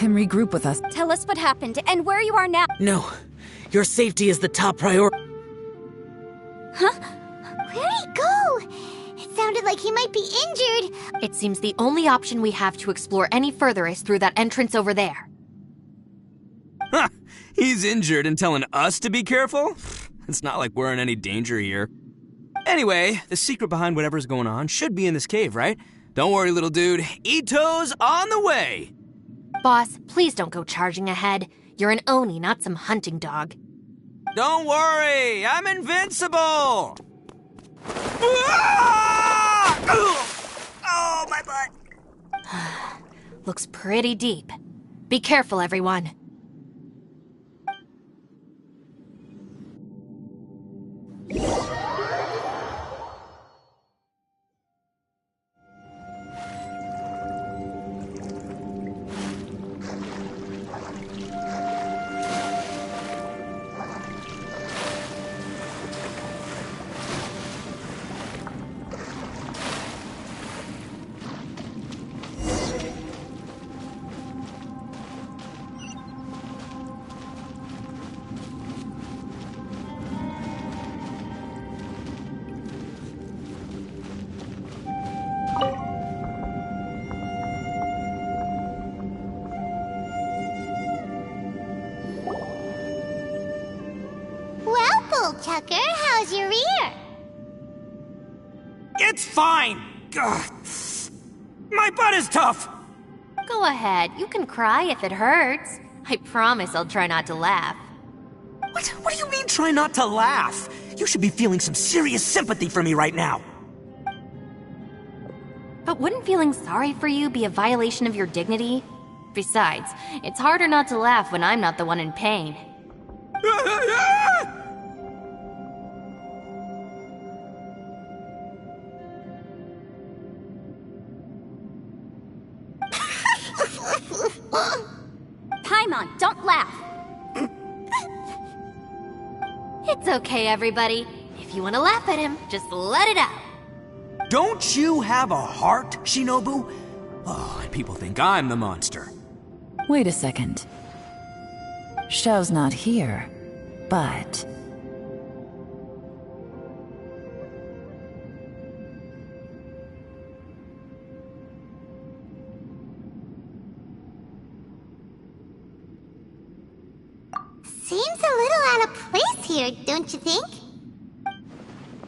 him regroup with us. Tell us what happened and where you are now. No. Your safety is the top priority. Huh? Where'd he go? It sounded like he might be injured. It seems the only option we have to explore any further is through that entrance over there. Huh. He's injured and telling us to be careful? It's not like we're in any danger here. Anyway, the secret behind whatever's going on should be in this cave, right? Don't worry, little dude. Ito's on the way! Boss, please don't go charging ahead. You're an Oni, not some hunting dog. Don't worry! I'm invincible! Ah! Oh, my butt! Looks pretty deep. Be careful, everyone. Tucker, how's your ear? It's fine! Ugh. My butt is tough! Go ahead, you can cry if it hurts. I promise I'll try not to laugh. What do you mean, try not to laugh? You should be feeling some serious sympathy for me right now. But wouldn't feeling sorry for you be a violation of your dignity? Besides, it's harder not to laugh when I'm not the one in pain. Paimon, don't laugh. It's okay, everybody. If you want to laugh at him, just let it out. Don't you have a heart, Shinobu? Oh, and people think I'm the monster. Wait a second. Xiao's not here, but... Seems a little out of place here, don't you think?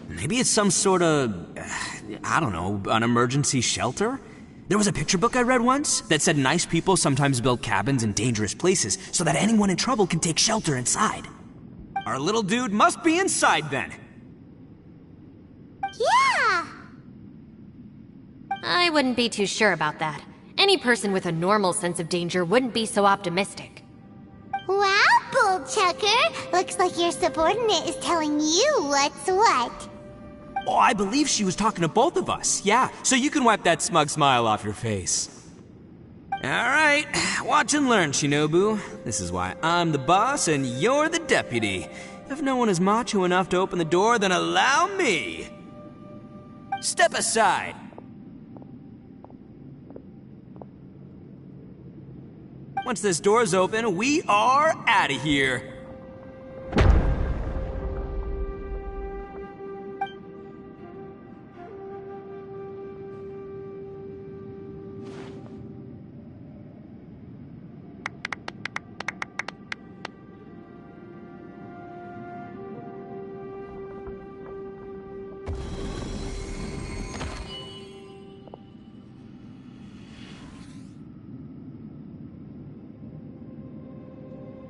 Maybe it's some sort of, I don't know, an emergency shelter? There was a picture book I read once that said nice people sometimes build cabins in dangerous places so that anyone in trouble can take shelter inside. Our little dude must be inside then. Yeah! I wouldn't be too sure about that. Any person with a normal sense of danger wouldn't be so optimistic. Wow, Bullchucker! Looks like your subordinate is telling you what's what. Oh, I believe she was talking to both of us. Yeah, so you can wipe that smug smile off your face. All right, watch and learn, Shinobu. This is why I'm the boss and you're the deputy. If no one is macho enough to open the door, then allow me. Step aside. Once this door's open, we are out of here.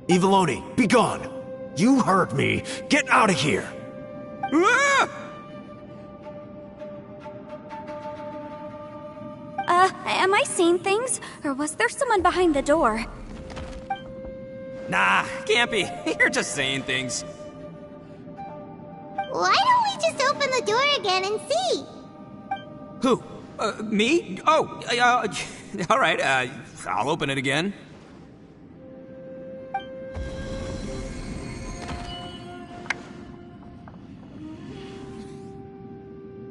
Eviloni, be gone! You heard me! Get out of here! Ah! Am I seeing things? Or was there someone behind the door? Nah, can't be. You're just saying things. Why don't we just open the door again and see? Who? Me? Oh, all right, I'll open it again.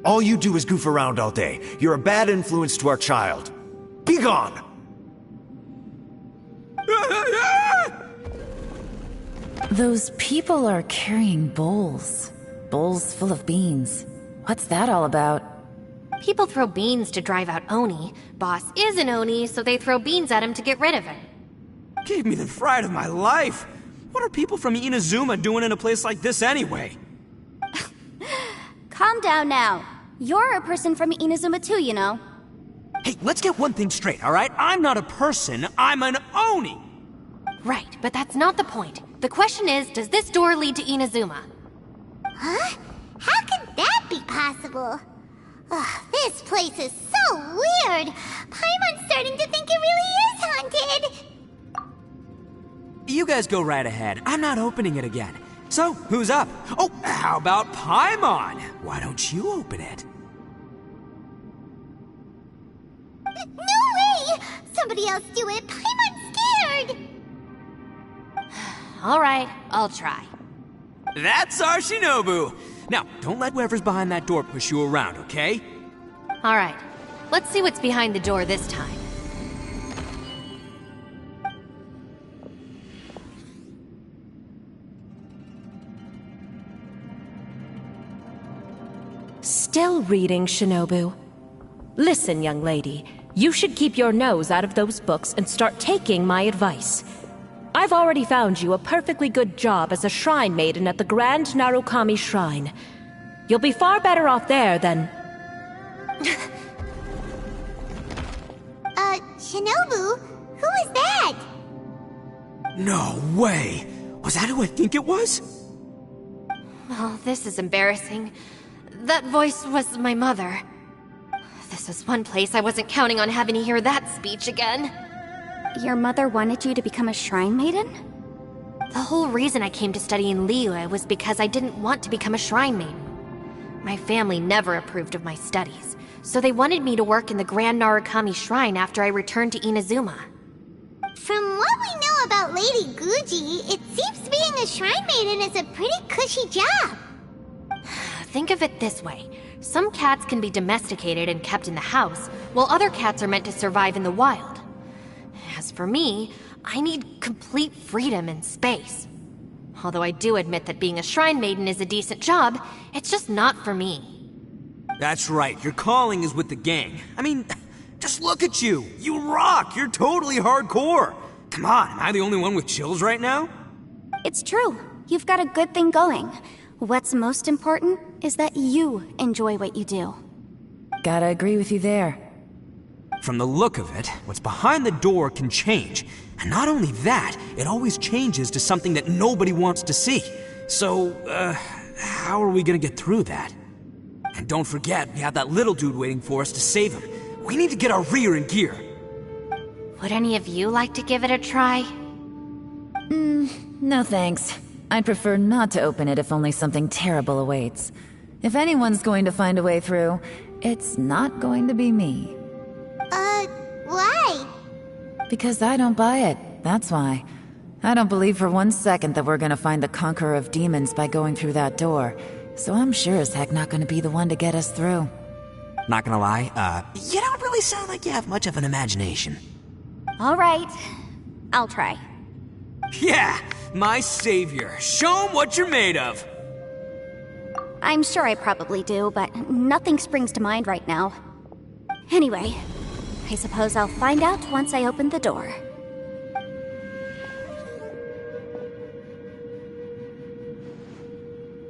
All you do is goof around all day. You're a bad influence to our child. Be gone! Those people are carrying bowls. Bowls full of beans. What's that all about? People throw beans to drive out Oni. Boss is an Oni, so they throw beans at him to get rid of him. Gave me the fright of my life. What are people from Inazuma doing in a place like this anyway? Calm down now. You're a person from Inazuma too, you know. Hey, let's get one thing straight, alright? I'm not a person, I'm an Oni! Right, but that's not the point. The question is, does this door lead to Inazuma? Huh? How could that be possible? Ugh, this place is so weird. Paimon's starting to think it really is haunted. You guys go right ahead. I'm not opening it again. So, who's up? Oh, how about Paimon? Why don't you open it? No way! Somebody else do it. Paimon's scared. Alright, I'll try. That's our Shinobu! Now, don't let whoever's behind that door push you around, okay? Alright, let's see what's behind the door this time. Still reading, Shinobu. Listen, young lady, you should keep your nose out of those books and start taking my advice. I've already found you a perfectly good job as a shrine maiden at the Grand Narukami Shrine. You'll be far better off there than... Shinobu? Who is that? No way! Was that who I think it was? Oh, this is embarrassing. That voice was my mother. This was one place I wasn't counting on having to hear that speech again. Your mother wanted you to become a shrine maiden? The whole reason I came to study in Liyue was because I didn't want to become a shrine maiden. My family never approved of my studies, so they wanted me to work in the Grand Narukami Shrine after I returned to Inazuma. From what we know about Lady Guji, it seems being a shrine maiden is a pretty cushy job. Think of it this way. Some cats can be domesticated and kept in the house, while other cats are meant to survive in the wild. As for me, I need complete freedom and space. Although I do admit that being a shrine maiden is a decent job, it's just not for me. That's right, your calling is with the gang. I mean, just look at you. You rock, you're totally hardcore. Come on, am I the only one with chills right now? It's true. You've got a good thing going. What's most important is that you enjoy what you do. Gotta agree with you there. From the look of it, what's behind the door can change. And not only that, it always changes to something that nobody wants to see. So, how are we gonna get through that? And don't forget, we have that little dude waiting for us to save him. We need to get our rear in gear. Would any of you like to give it a try? No thanks. I'd prefer not to open it if only something terrible awaits. If anyone's going to find a way through, it's not going to be me. Why? Because I don't buy it, that's why. I don't believe for 1 second that we're gonna find the Conqueror of Demons by going through that door. So I'm sure as heck not gonna be the one to get us through. Not gonna lie, you don't really sound like you have much of an imagination. All right. I'll try. Yeah, my savior. Show him what you're made of. I'm sure I probably do, but nothing springs to mind right now. Anyway, I suppose I'll find out once I open the door.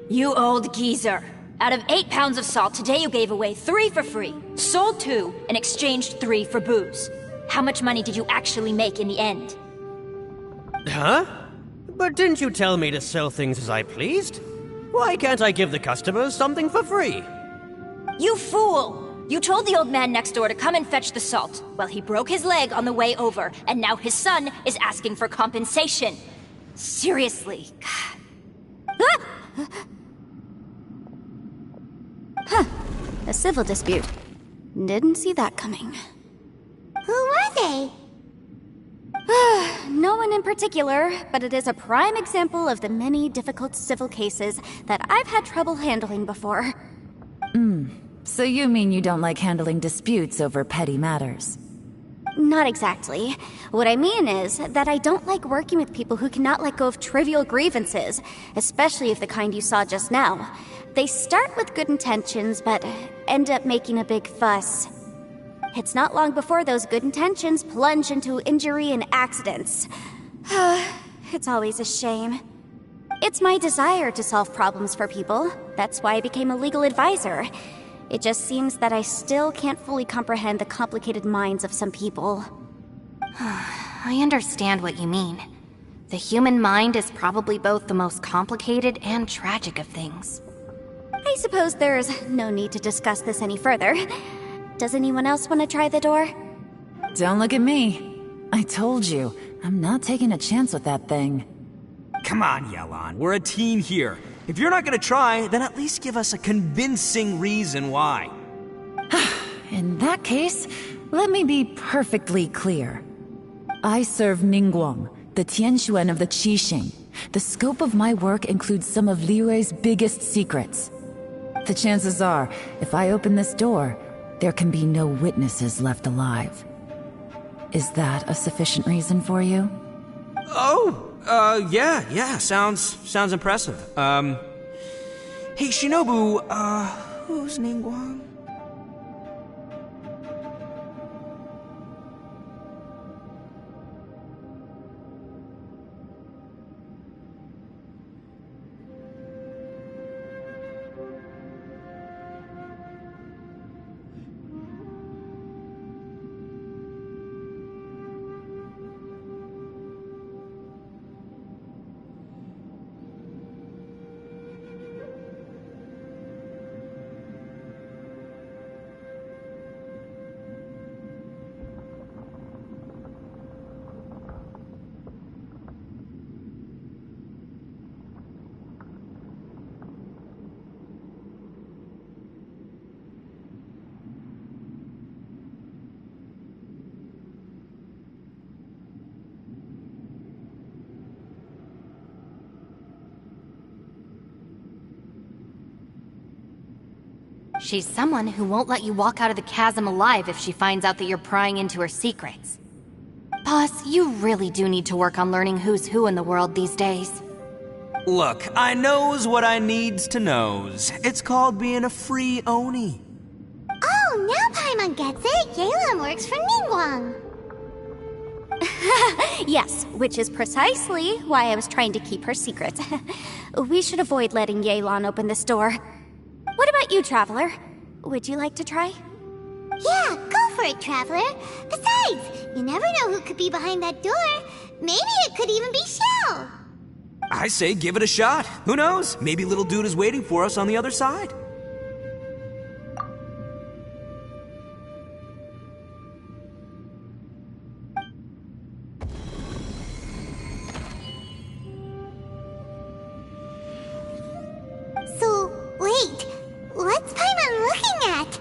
You old geezer. Out of 8 pounds of salt, today you gave away 3 for free, sold 2, and exchanged 3 for booze. How much money did you actually make in the end? Huh? But didn't you tell me to sell things as I pleased? Why can't I give the customers something for free? You fool! You told the old man next door to come and fetch the salt. Well, he broke his leg on the way over, and now his son is asking for compensation. Seriously. A civil dispute. Didn't see that coming. Who were they? No one in particular, but it is a prime example of the many difficult civil cases that I've had trouble handling before. So you mean you don't like handling disputes over petty matters? not exactly. What I mean is that I don't like working with people who cannot let go of trivial grievances, especially of the kind you saw just now. They start with good intentions, but end up making a big fuss. It's not long before those good intentions plunge into injury and accidents. It's always a shame. It's my desire to solve problems for people. That's why I became a legal advisor. It just seems that I still can't fully comprehend the complicated minds of some people. I understand what you mean. The human mind is probably both the most complicated and tragic of things. I suppose there's no need to discuss this any further. Does anyone else want to try the door? Don't look at me. I told you, I'm not taking a chance with that thing. Come on, Yelan, we're a team here. If you're not gonna try, then at least give us a convincing reason why. In that case, let me be perfectly clear. I serve Ningguang, the Tianxuan of the Qixing. The scope of my work includes some of Liyue's biggest secrets. The chances are, if I open this door, there can be no witnesses left alive. Is that a sufficient reason for you? Yeah, sounds impressive. Hey, Shinobu, who's Ningguang? She's someone who won't let you walk out of the chasm alive if she finds out that you're prying into her secrets. Boss, you really do need to work on learning who's who in the world these days. Look, I knows what I needs to knows. It's called being a free Oni. Oh, now Paimon gets it. Yelan works for Ningguang. Yes, which is precisely why I was trying to keep her secret. We should avoid letting Yelan open this door. What about you, Traveler? Would you like to try? Yeah, go for it, Traveler. Besides, you never know who could be behind that door. Maybe it could even be Xiao. I say give it a shot. Who knows? Maybe little dude is waiting for us on the other side. So, wait. What's Paimon looking at?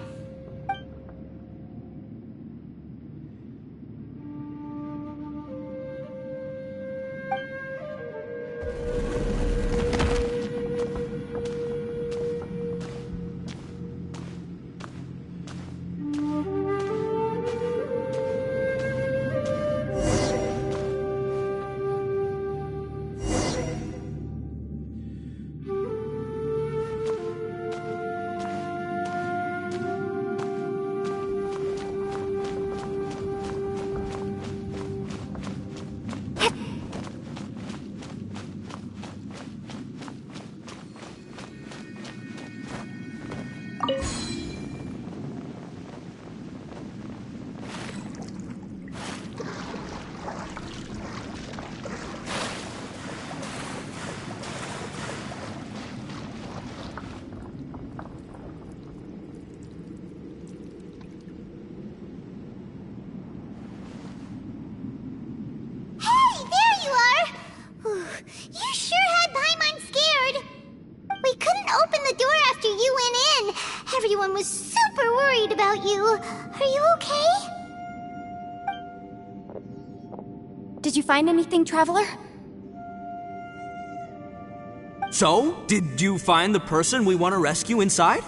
Everyone was super worried about you. Are you okay? Did you find anything, Traveler? So, did you find the person we want to rescue inside?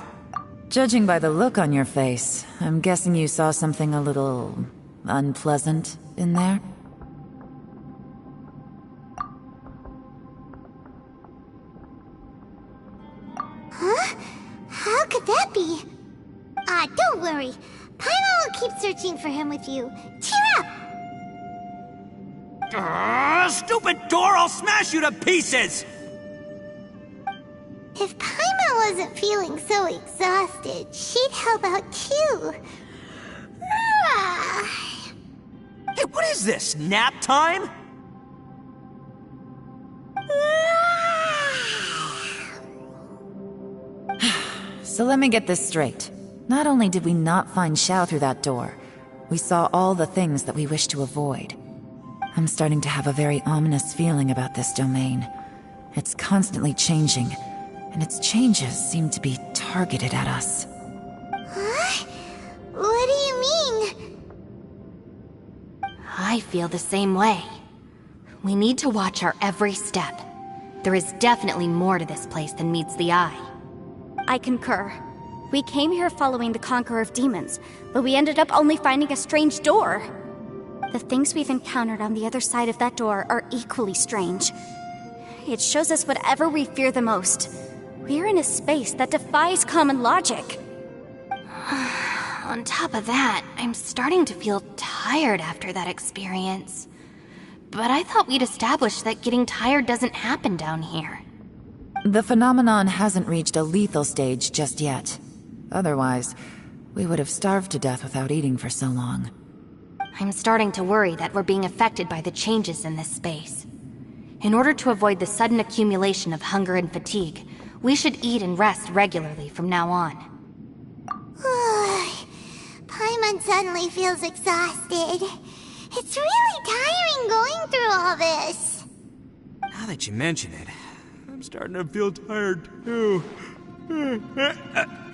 Judging by the look on your face, I'm guessing you saw something a little unpleasant in there? Huh? How could that be? Don't worry. Paimon will keep searching for him with you. Cheer up! Stupid door! I'll smash you to pieces! If Paimon wasn't feeling so exhausted, she'd help out too. Hey, what is this? Nap time? So let me get this straight. Not only did we not find Xiao through that door, we saw all the things that we wish to avoid. I'm starting to have a very ominous feeling about this domain. It's constantly changing, and its changes seem to be targeted at us. Huh? What do you mean? I feel the same way. We need to watch our every step. There is definitely more to this place than meets the eye. I concur. We came here following the Conqueror of Demons, but we ended up only finding a strange door. The things we've encountered on the other side of that door are equally strange. It shows us whatever we fear the most. We're in a space that defies common logic. On top of that, I'm starting to feel tired after that experience. But I thought we'd established that getting tired doesn't happen down here. The phenomenon hasn't reached a lethal stage just yet. Otherwise, we would have starved to death without eating for so long. I'm starting to worry that we're being affected by the changes in this space. In order to avoid the sudden accumulation of hunger and fatigue, we should eat and rest regularly from now on. Paimon suddenly feels exhausted. It's really tiring going through all this. Now that you mention it, I'm starting to feel tired too.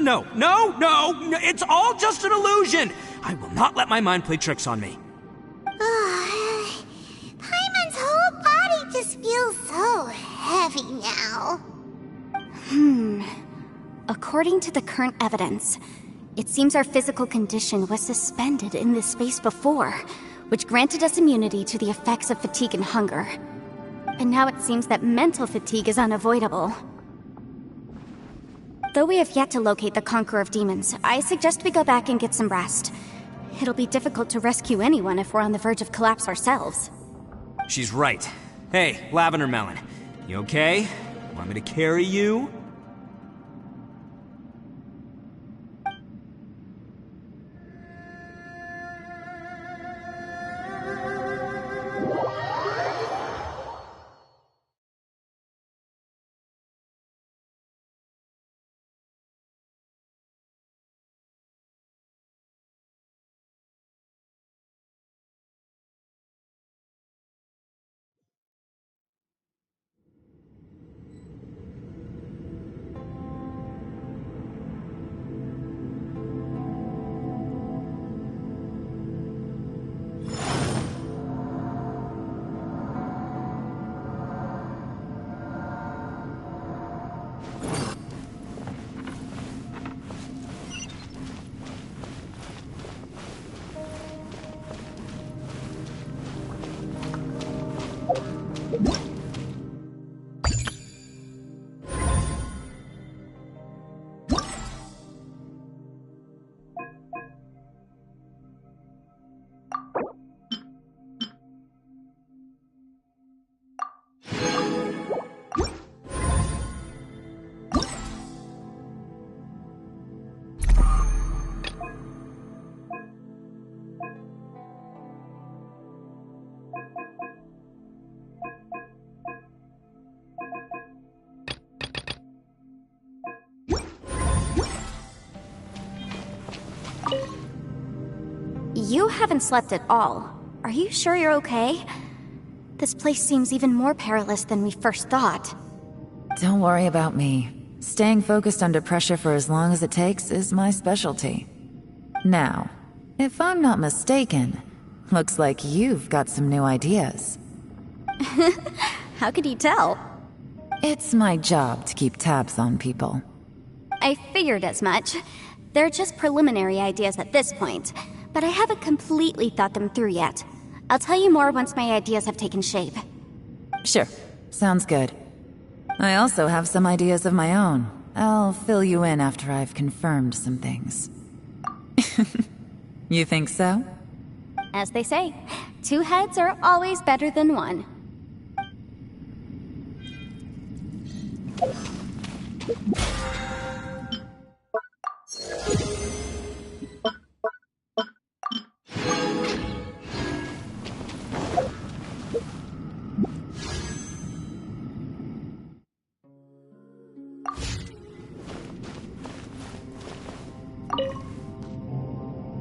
No, it's all just an illusion! I will not let my mind play tricks on me. Paimon's whole body just feels so heavy now. According to the current evidence, it seems our physical condition was suspended in this space before, which granted us immunity to the effects of fatigue and hunger. But now it seems that mental fatigue is unavoidable. Though we have yet to locate the Conqueror of Demons, I suggest we go back and get some rest. It'll be difficult to rescue anyone if we're on the verge of collapse ourselves. She's right. Hey, Lavender Melon, you okay? Want me to carry you? You haven't slept at all. Are you sure you're okay? This place seems even more perilous than we first thought. Don't worry about me. Staying focused under pressure for as long as it takes is my specialty. Now, if I'm not mistaken, looks like you've got some new ideas. How could you tell? It's my job to keep tabs on people. I figured as much. They're just preliminary ideas at this point, but I haven't completely thought them through yet. I'll tell you more once my ideas have taken shape. Sure. Sounds good. I also have some ideas of my own. I'll fill you in after I've confirmed some things. You think so? As they say, 2 heads are always better than 1.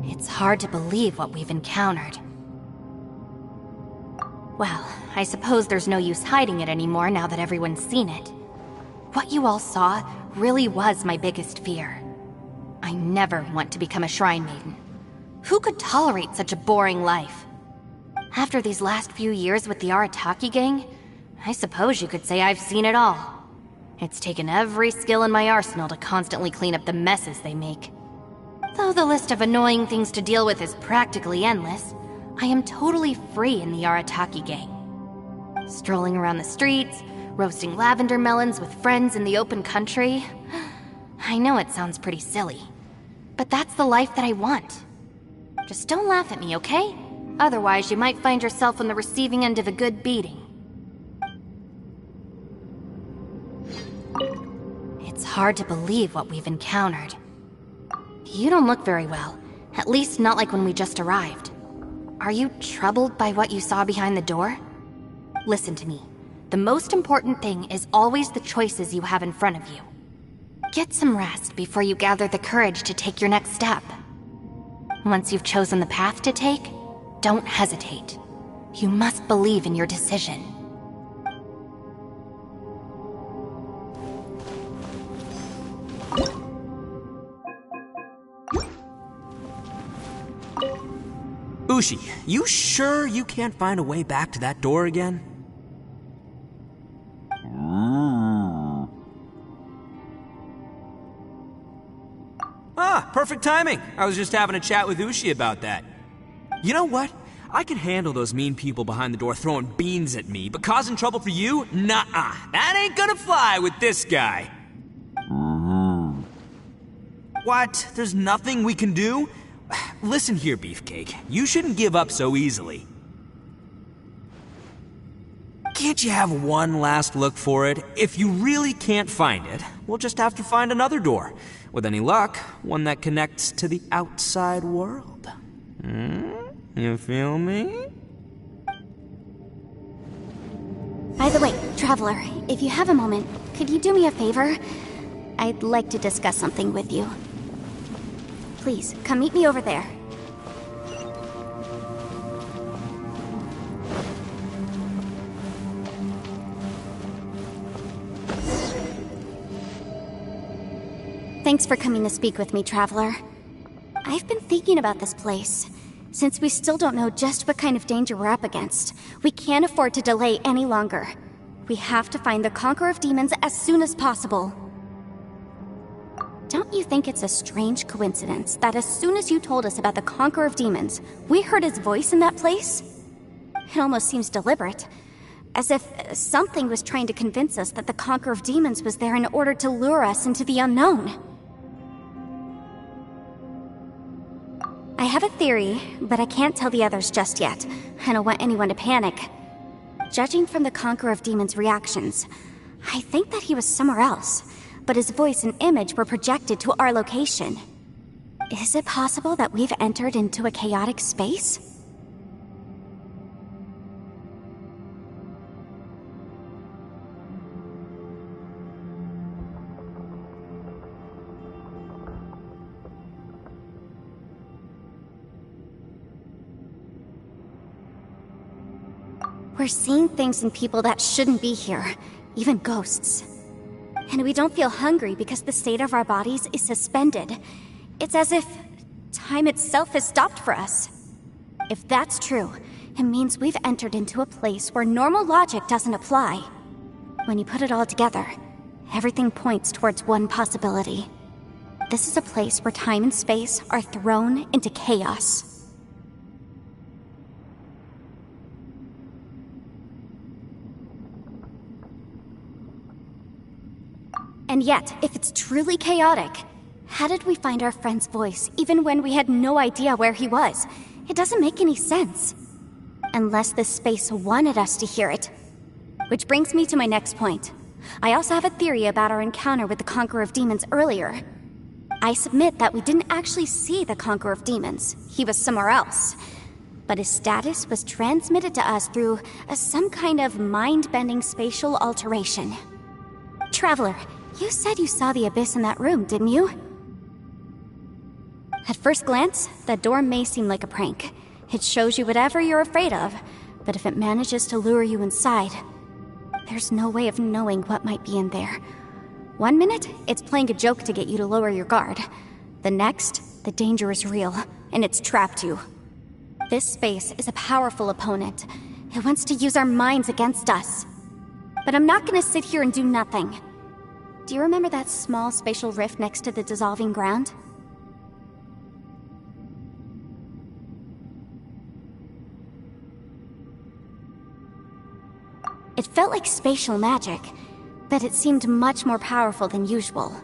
It's hard to believe what we've encountered. Well, I suppose there's no use hiding it anymore now that everyone's seen it. What you all saw really was my biggest fear. I never want to become a shrine maiden. Who could tolerate such a boring life? After these last few years with the Arataki gang, I suppose you could say I've seen it all. It's taken every skill in my arsenal to constantly clean up the messes they make. Though the list of annoying things to deal with is practically endless, I am totally free in the Arataki gang. Strolling around the streets, roasting lavender melons with friends in the open country. I know it sounds pretty silly, but that's the life that I want. Just don't laugh at me, okay? Otherwise, you might find yourself on the receiving end of a good beating. It's hard to believe what we've encountered. You don't look very well, at least not like when we just arrived. Are you troubled by what you saw behind the door? Listen to me. The most important thing is always the choices you have in front of you. Get some rest before you gather the courage to take your next step. Once you've chosen the path to take, don't hesitate. You must believe in your decision. Ushi, you sure you can't find a way back to that door again? Ah, perfect timing. I was just having a chat with Ushi about that. You know what? I can handle those mean people behind the door throwing beans at me, but causing trouble for you? Nuh-uh. That ain't gonna fly with this guy. What? There's nothing we can do? Listen here, Beefcake. You shouldn't give up so easily. Can't you have one last look for it? If you really can't find it, we'll just have to find another door. With any luck, one that connects to the outside world. You feel me? By the way, Traveler, if you have a moment, could you do me a favor? I'd like to discuss something with you. Please, come meet me over there. Thanks for coming to speak with me, Traveler. I've been thinking about this place. Since we still don't know just what kind of danger we're up against, we can't afford to delay any longer. We have to find the Conqueror of Demons as soon as possible. Don't you think it's a strange coincidence that as soon as you told us about the Conqueror of Demons, we heard his voice in that place? It almost seems deliberate. As if something was trying to convince us that the Conqueror of Demons was there in order to lure us into the unknown. I have a theory, but I can't tell the others just yet. I don't want anyone to panic. Judging from the Conqueror of Demons' reactions, I think that he was somewhere else, but his voice and image were projected to our location. Is it possible that we've entered into a chaotic space? We're seeing things in people that shouldn't be here, even ghosts. And we don't feel hungry because the state of our bodies is suspended. It's as if time itself has stopped for us. If that's true, it means we've entered into a place where normal logic doesn't apply. When you put it all together, everything points towards one possibility. This is a place where time and space are thrown into chaos. And yet, if it's truly chaotic, how did we find our friend's voice even when we had no idea where he was? It doesn't make any sense. Unless this space wanted us to hear it. Which brings me to my next point. I also have a theory about our encounter with the Conqueror of Demons earlier. I submit that we didn't actually see the Conqueror of Demons. He was somewhere else. But his status was transmitted to us through some kind of mind-bending spatial alteration. Traveler, you said you saw the abyss in that room, didn't you? At first glance, that door may seem like a prank. It shows you whatever you're afraid of, but if it manages to lure you inside, there's no way of knowing what might be in there. One minute, it's playing a joke to get you to lower your guard. The next, the danger is real, and it's trapped you. This space is a powerful opponent. It wants to use our minds against us. But I'm not gonna sit here and do nothing. Do you remember that small spatial rift next to the dissolving ground? It felt like spatial magic, but it seemed much more powerful than usual.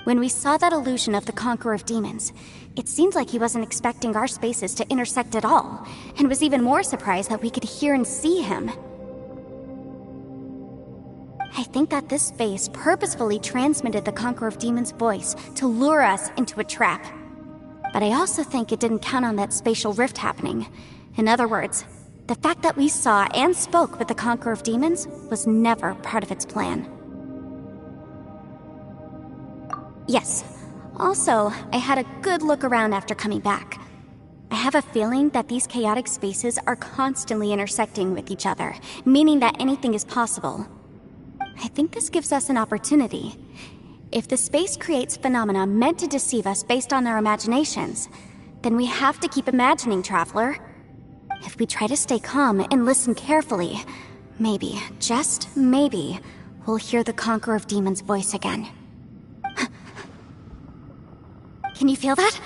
When we saw that illusion of the Conqueror of Demons, it seemed like he wasn't expecting our spaces to intersect at all, and was even more surprised that we could hear and see him. I think that this space purposefully transmitted the Conqueror of Demons' voice to lure us into a trap. But I also think it didn't count on that spatial rift happening. In other words, the fact that we saw and spoke with the Conqueror of Demons was never part of its plan. Yes. Also, I had a good look around after coming back. I have a feeling that these chaotic spaces are constantly intersecting with each other, meaning that anything is possible. I think this gives us an opportunity. If the space creates phenomena meant to deceive us based on our imaginations, then we have to keep imagining, Traveler. If we try to stay calm and listen carefully, maybe, just maybe, we'll hear the Conqueror of Demons' voice again. Can you feel that?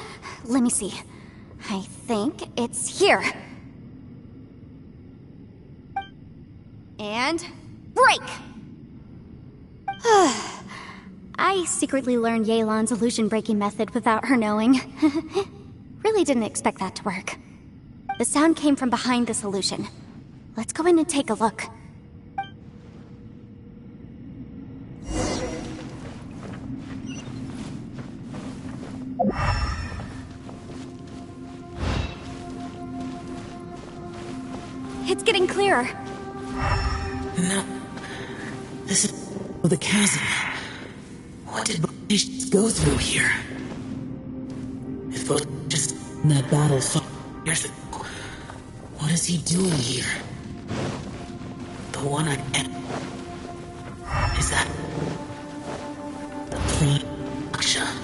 Let me see. I think it's here. And break! I secretly learned Yelan's illusion-breaking method without her knowing. Really didn't expect that to work. The sound came from behind this illusion. Let's go in and take a look. It's getting clearer. No. This is the chasm. What did Blazin go through here? If Blazin just in that battle so years ago, what is he doing here? The one I am. Is that the Prime Aksha?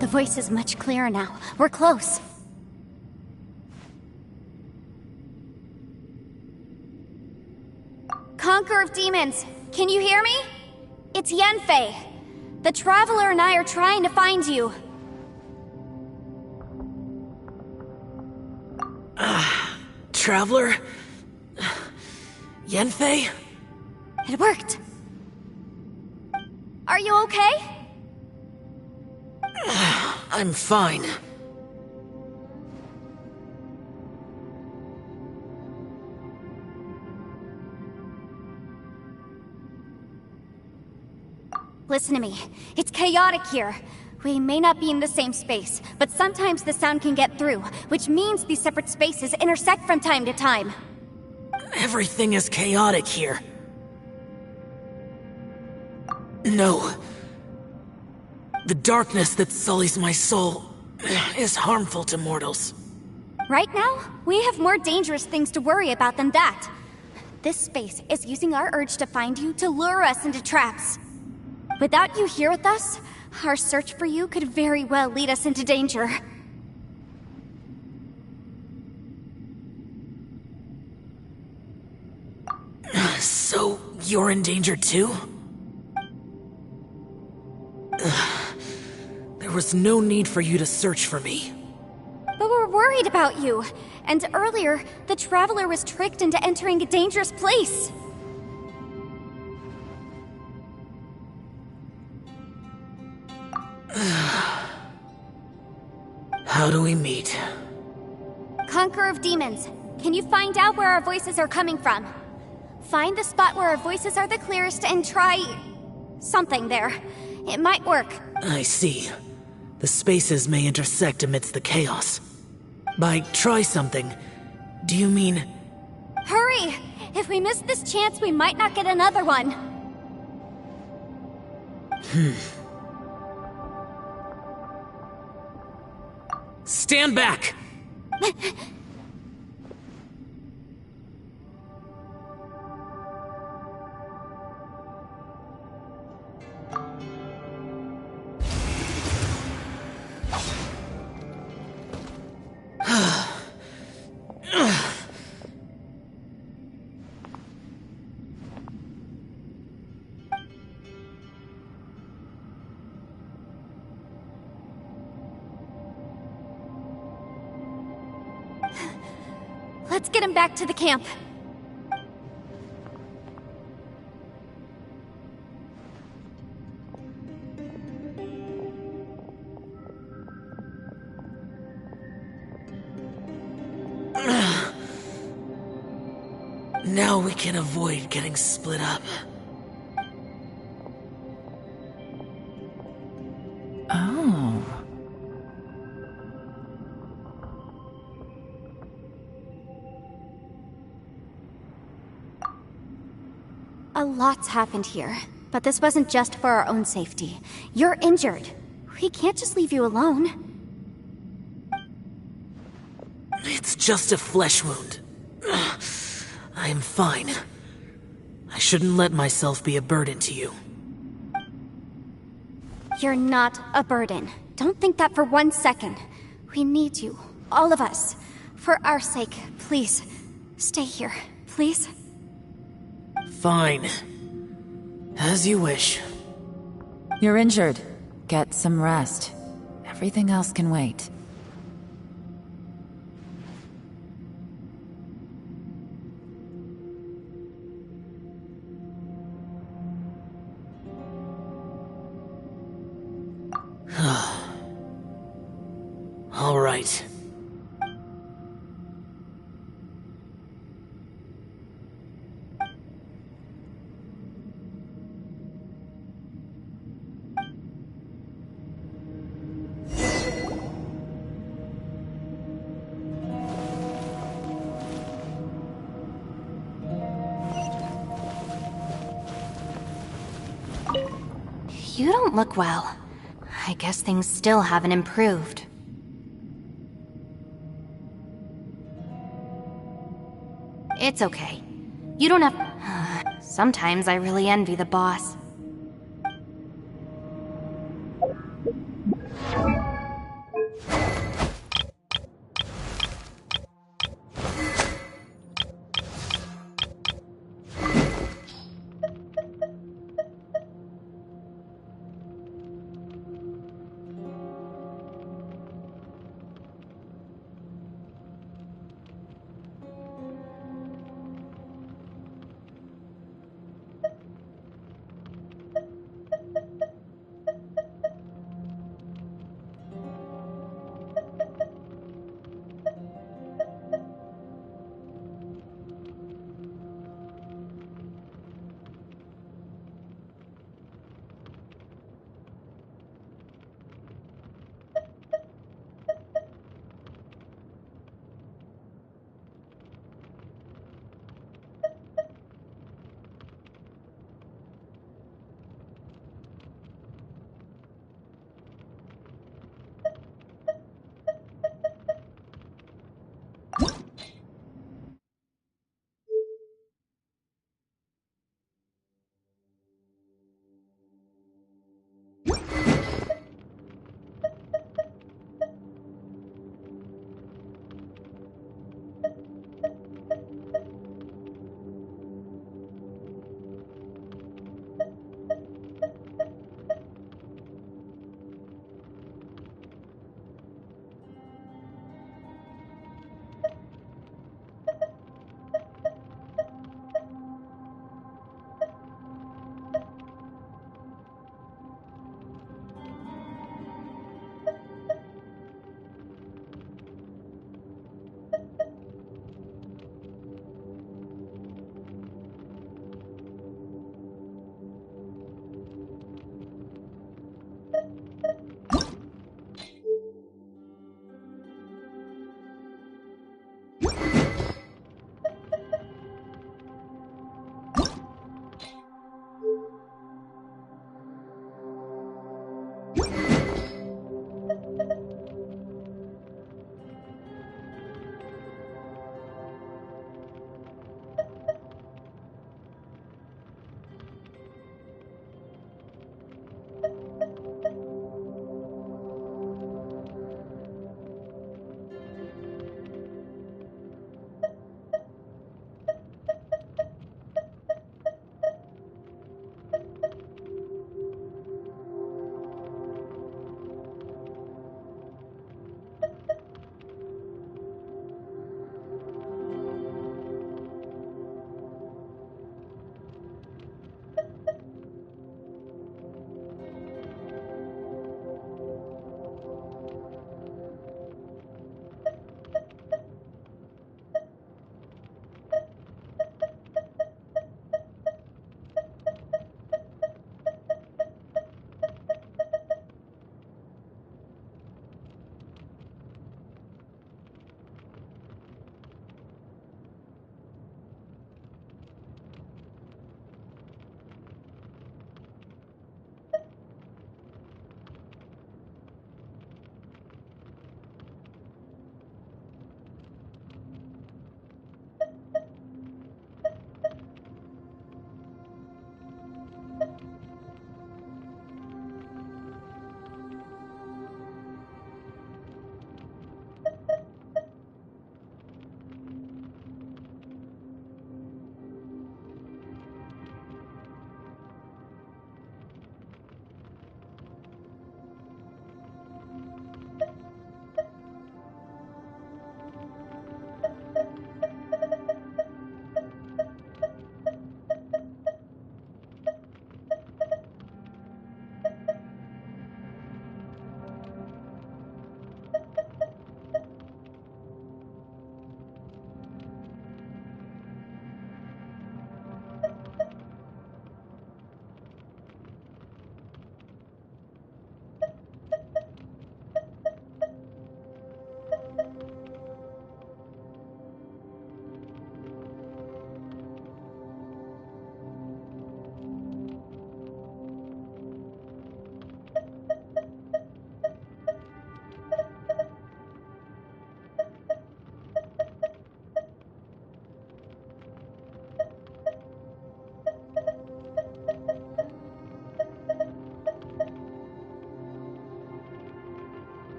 The voice is much clearer now. We're close. Conqueror of Demons, can you hear me? It's Yanfei. The Traveler and I are trying to find you. Traveler? Yanfei? It worked. Are you okay? I'm fine. Listen to me. It's chaotic here. We may not be in the same space, but sometimes the sound can get through, which means these separate spaces intersect from time to time. Everything is chaotic here. No. The darkness that sullies my soul is harmful to mortals. Right now, we have more dangerous things to worry about than that. This space is using our urge to find you to lure us into traps. Without you here with us, our search for you could very well lead us into danger. So, you're in danger too? There was no need for you to search for me. But we're worried about you. And earlier, the Traveler was tricked into entering a dangerous place. How do we meet? Conqueror of Demons, can you find out where our voices are coming from? Find the spot where our voices are the clearest and try... something there. It might work. I see. The spaces may intersect amidst the chaos. By try something, do you mean... Hurry! If we miss this chance, we might not get another one. Stand back! Let's get him back to the camp. Now we can avoid getting split up. Oh. A lot's happened here, but this wasn't just for our own safety. You're injured. We can't just leave you alone. It's just a flesh wound. I am fine. I shouldn't let myself be a burden to you. You're not a burden. Don't think that for 1 second. We need you, all of us. For our sake, please, stay here, please. Fine. As you wish. You're injured. Get some rest. Everything else can wait. All right. You don't look well. I guess things still haven't improved. It's okay. You don't have... Sometimes I really envy the boss.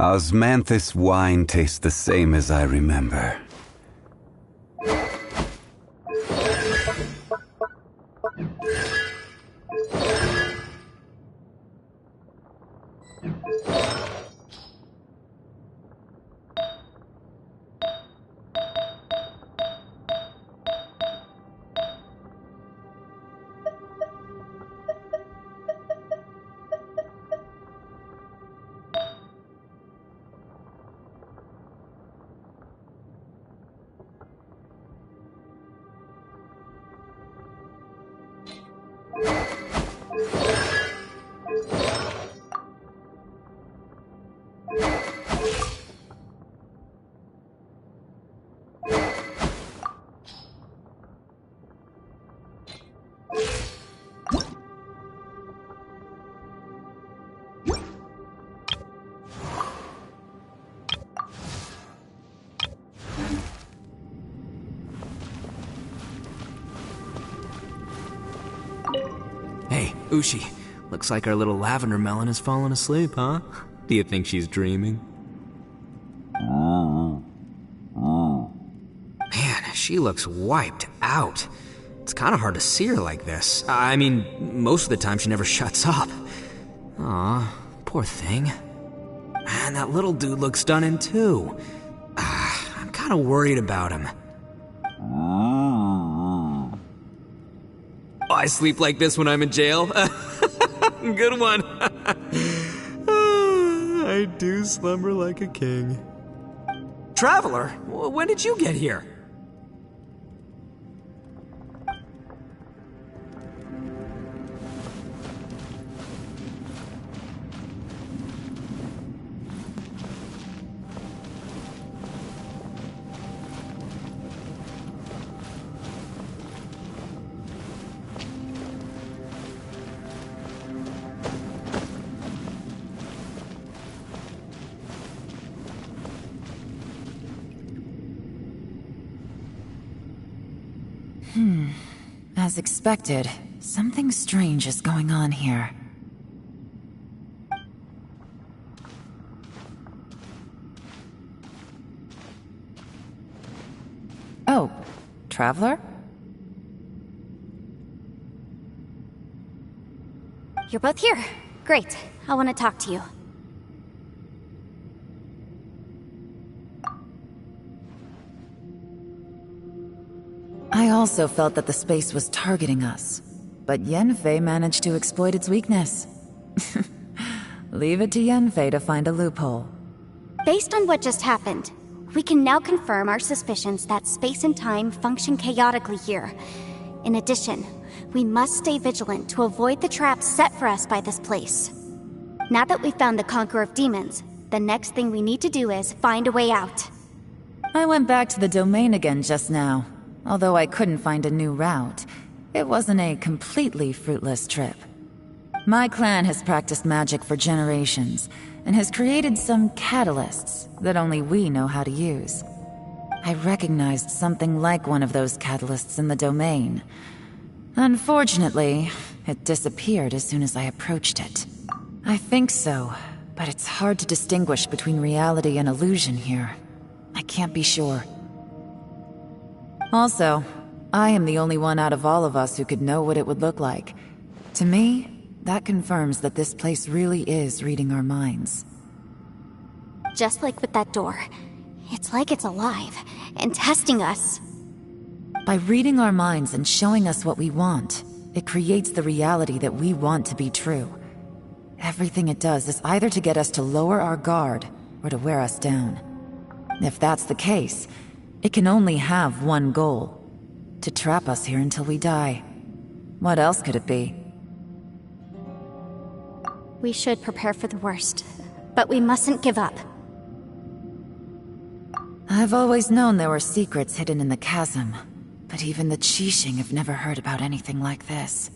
Osmanthus wine tastes the same as I remember. Hey, Ushi. Looks like our little lavender melon has fallen asleep, huh? Do you think she's dreaming? Man, she looks wiped out. It's kind of hard to see her like this. I mean, most of the time she never shuts up. Aw, poor thing. Man, that little dude looks stunning too. I'm kind of worried about him. I sleep like this when I'm in jail. Good one. I do slumber like a king. Traveler, when did you get here? As expected, something strange is going on here. Oh, Traveler? You're both here. Great. I want to talk to you. I also felt that the space was targeting us, but Yenfei managed to exploit its weakness. Leave it to Yenfei to find a loophole. Based on what just happened, we can now confirm our suspicions that space and time function chaotically here. In addition, we must stay vigilant to avoid the traps set for us by this place. Now that we've found the Conqueror of Demons, the next thing we need to do is find a way out. I went back to the domain again just now. Although I couldn't find a new route, it wasn't a completely fruitless trip. My clan has practiced magic for generations, and has created some catalysts that only we know how to use. I recognized something like one of those catalysts in the domain. Unfortunately, it disappeared as soon as I approached it. I think so, but it's hard to distinguish between reality and illusion here. I can't be sure. Also, I am the only one out of all of us who could know what it would look like. To me, that confirms that this place really is reading our minds. Just like with that door, it's like it's alive and testing us. By reading our minds and showing us what we want, it creates the reality that we want to be true. Everything it does is either to get us to lower our guard or to wear us down. If that's the case, it can only have one goal: to trap us here until we die. What else could it be? We should prepare for the worst, but we mustn't give up. I've always known there were secrets hidden in the chasm, but even the Qixing have never heard about anything like this.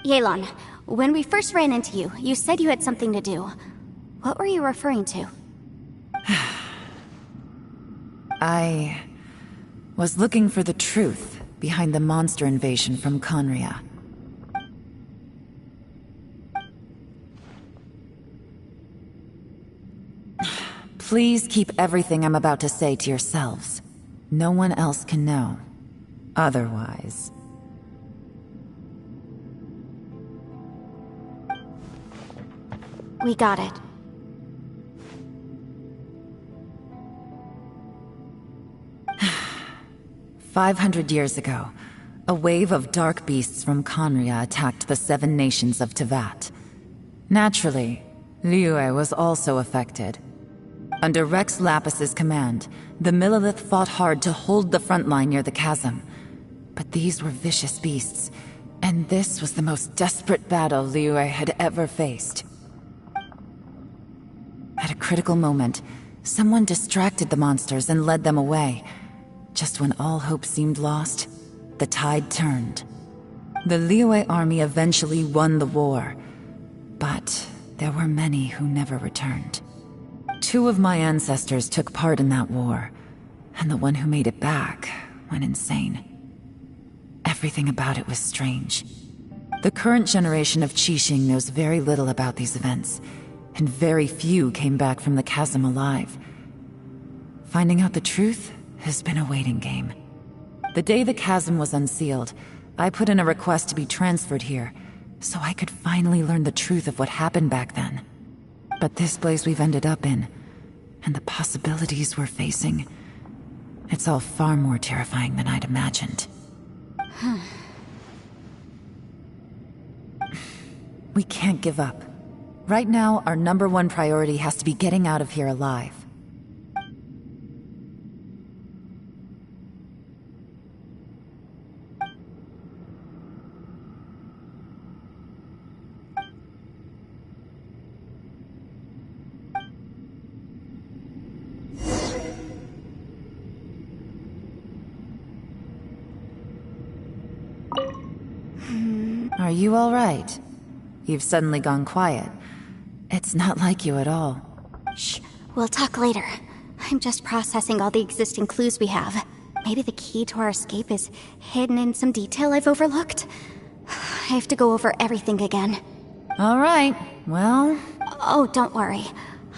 Yelan, when we first ran into you, you said you had something to do. What were you referring to? I was looking for the truth behind the monster invasion from Conria. Please keep everything I'm about to say to yourselves. No one else can know. Otherwise... We got it. "500 years ago, a wave of dark beasts from Conria attacked the 7 nations of Tevat. Naturally, Liyue was also affected. Under Rex Lapis's command, the Millelith fought hard to hold the front line near the chasm. But these were vicious beasts, and this was the most desperate battle Liyue had ever faced. At a critical moment, someone distracted the monsters and led them away. Just when all hope seemed lost, the tide turned. The Liyue army eventually won the war, but there were many who never returned. 2 of my ancestors took part in that war, and the one who made it back went insane. Everything about it was strange. The current generation of Qixing knows very little about these events, and very few came back from the chasm alive. Finding out the truth has been a waiting game. The day the chasm was unsealed, I put in a request to be transferred here, so I could finally learn the truth of what happened back then. But this place we've ended up in, and the possibilities we're facing, it's all far more terrifying than I'd imagined. We can't give up. Right now, our #1 priority has to be getting out of here alive. Are you all right? You've suddenly gone quiet. It's not like you at all. Shh, we'll talk later. I'm just processing all the existing clues we have. Maybe the key to our escape is hidden in some detail I've overlooked. I have to go over everything again. All right, well... Oh, don't worry.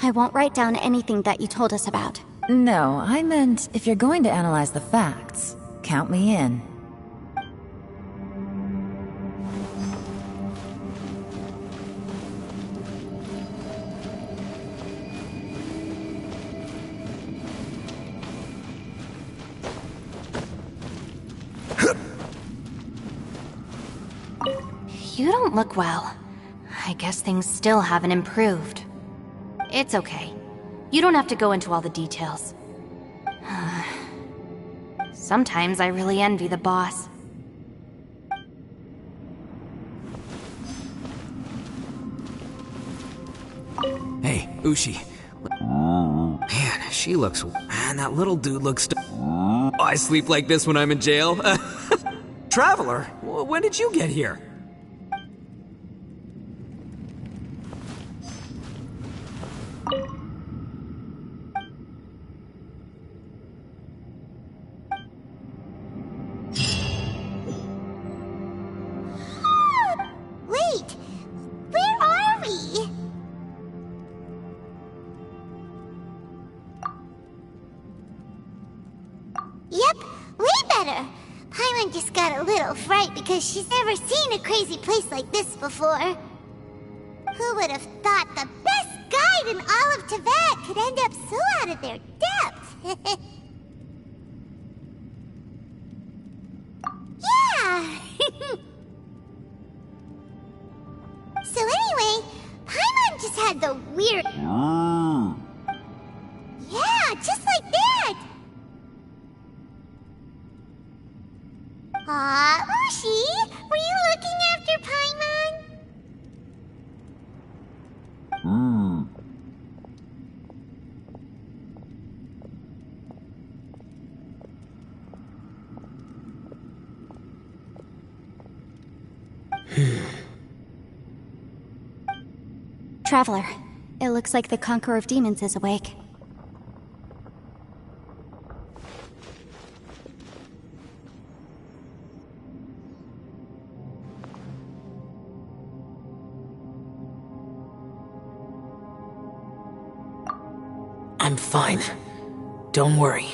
I won't write down anything that you told us about. No, I meant if you're going to analyze the facts, count me in. You don't look well. I guess things still haven't improved. It's okay. You don't have to go into all the details. Sometimes I really envy the boss. Hey, Ushi. Man, she looks... Man, that little dude looks... Oh, I sleep like this when I'm in jail. Traveler, when did you get here? Wait! Where are we? Yep, way better. Paimon just got a little fright because she's never seen a crazy place like this before. Who would have thought the best guide in all of Tevat could end up so out of their depth? Yeah! So anyway, Paimon just had the weird... Yeah, just like that! Aw, Ushi, were you looking after Paimon? Traveler, it looks like the Conqueror of Demons is awake. I'm fine. Don't worry.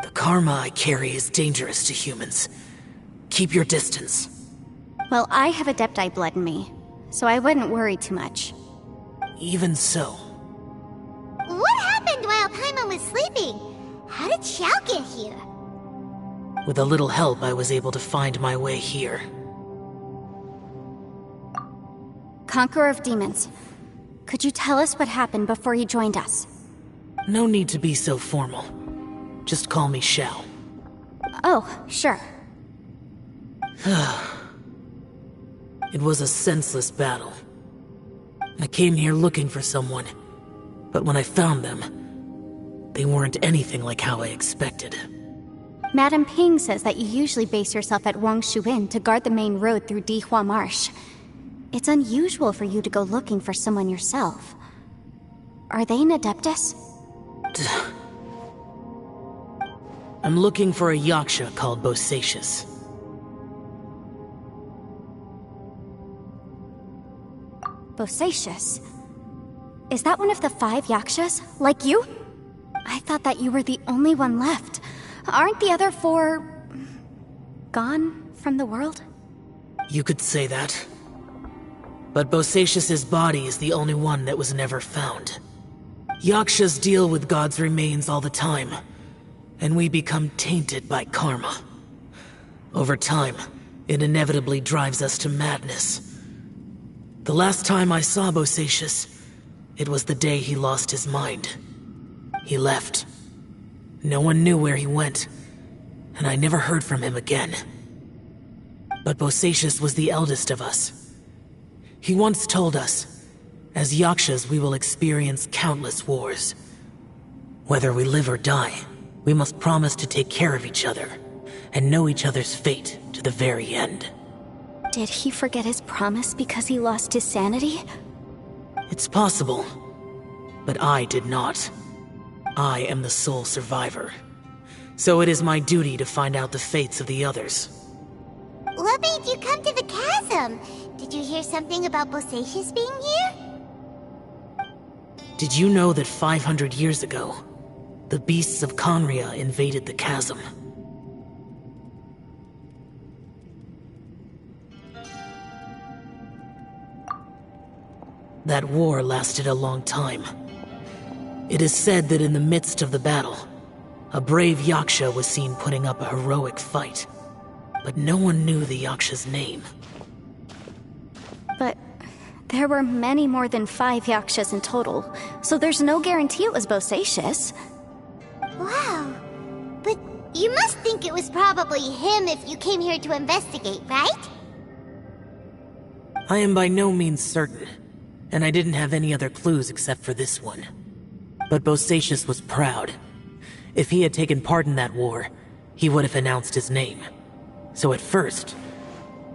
The karma I carry is dangerous to humans. Keep your distance. Well, I have Adepti blood in me, so I wouldn't worry too much. Even so. What happened while Paimon was sleeping? How did Xiao get here? With a little help, I was able to find my way here. Conqueror of Demons, could you tell us what happened before you joined us? No need to be so formal. Just call me Xiao. Oh, sure. It was a senseless battle. I came here looking for someone, but when I found them, they weren't anything like how I expected. Madame Ping says that you usually base yourself at Wangshu Inn to guard the main road through Dihua Marsh. It's unusual for you to go looking for someone yourself. Are they an Adeptus? I'm looking for a Yaksha called Bosacius. Bosacius? Is that one of the 5 Yakshas? Like you? I thought that you were the only one left. Aren't the other 4... gone from the world? You could say that. But Bosacius's body is the only one that was never found. Yakshas deal with God's remains all the time, and we become tainted by karma. Over time, it inevitably drives us to madness. The last time I saw Bosacius, it was the day he lost his mind. He left. No one knew where he went, and I never heard from him again. But Bosacius was the eldest of us. He once told us, as Yakshas we will experience countless wars. Whether we live or die, we must promise to take care of each other, and know each other's fate to the very end. Did he forget his promise because he lost his sanity? It's possible, but I did not. I am the sole survivor. So it is my duty to find out the fates of the others. What made you come to the chasm? Did you hear something about Bosacius being here? Did you know that 500 years ago, the beasts of Conria invaded the chasm? That war lasted a long time. It is said that in the midst of the battle, a brave Yaksha was seen putting up a heroic fight. But no one knew the Yaksha's name. But there were many more than 5 Yakshas in total, so there's no guarantee it was Bosacius. Wow. But you must think it was probably him if you came here to investigate, right? I am by no means certain, and I didn't have any other clues except for this one. But Bosacius was proud. If he had taken part in that war, he would have announced his name. So at first,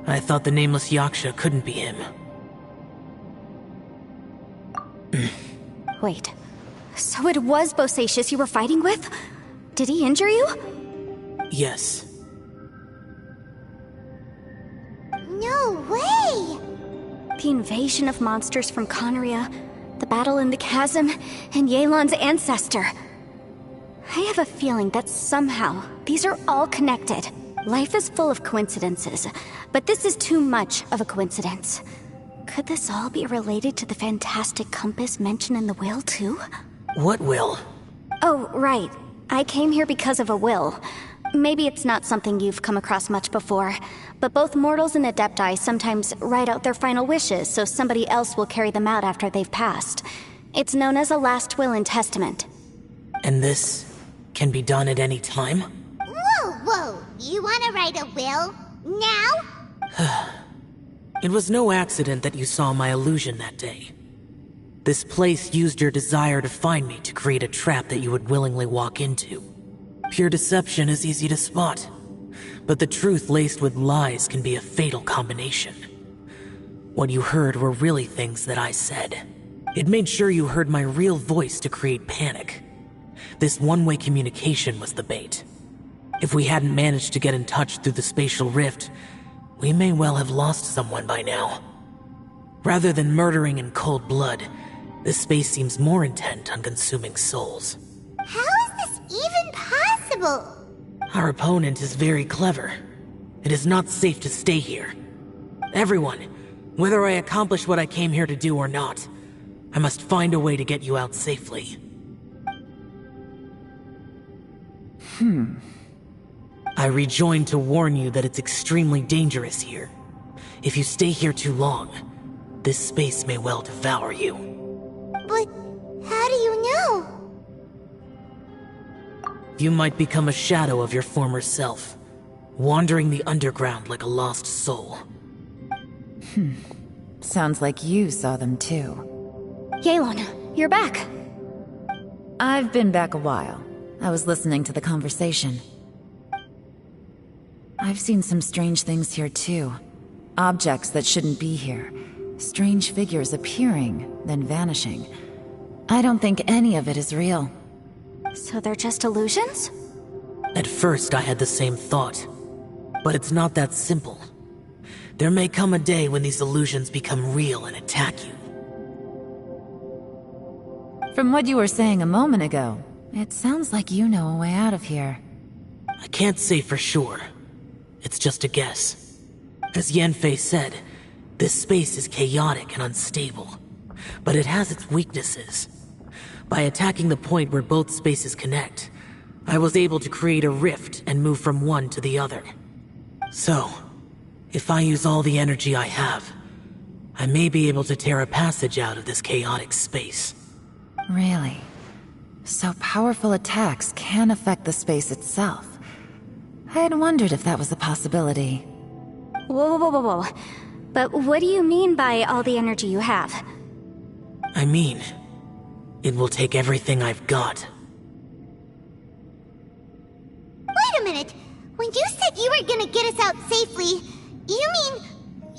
I thought the nameless Yaksha couldn't be him. Wait, so it was Bosacius you were fighting with? Did he injure you? Yes. No way! The invasion of monsters from Conria, the battle in the chasm, and Yelan's ancestor. I have a feeling that somehow these are all connected. Life is full of coincidences, but this is too much of a coincidence. Could this all be related to the fantastic compass mentioned in the will, too? What will? Oh, right. I came here because of a will. Maybe it's not something you've come across much before, but both mortals and Adepti sometimes write out their final wishes so somebody else will carry them out after they've passed. It's known as a last will and testament. And this can be done at any time? Whoa, whoa! You wanna write a will? Now? It was no accident that you saw my illusion that day. This place used your desire to find me to create a trap that you would willingly walk into. Pure deception is easy to spot, but the truth laced with lies can be a fatal combination. What you heard were really things that I said. It made sure you heard my real voice to create panic. This one-way communication was the bait. If we hadn't managed to get in touch through the spatial rift, we may well have lost someone by now. Rather than murdering in cold blood, this space seems more intent on consuming souls. How is this even possible? Our opponent is very clever. It is not safe to stay here. Everyone, whether I accomplish what I came here to do or not, I must find a way to get you out safely. I rejoined to warn you that it's extremely dangerous here. If you stay here too long, this space may well devour you. But how do you know? You might become a shadow of your former self, wandering the underground like a lost soul. Sounds like you saw them too. Yelan, you're back. I've been back a while. I was listening to the conversation. I've seen some strange things here too. Objects that shouldn't be here. Strange figures appearing, then vanishing. I don't think any of it is real. So they're just illusions? At first I had the same thought, but it's not that simple. There may come a day when these illusions become real and attack you. From what you were saying a moment ago, it sounds like you know a way out of here. I can't say for sure. It's just a guess. As Yanfei said, this space is chaotic and unstable, but it has its weaknesses. By attacking the point where both spaces connect, I was able to create a rift and move from one to the other. So, if I use all the energy I have, I may be able to tear a passage out of this chaotic space. Really? So powerful attacks can affect the space itself. I had wondered if that was a possibility. Whoa. But what do you mean by all the energy you have? I mean, it will take everything I've got. Wait a minute! When you said you were gonna get us out safely, you mean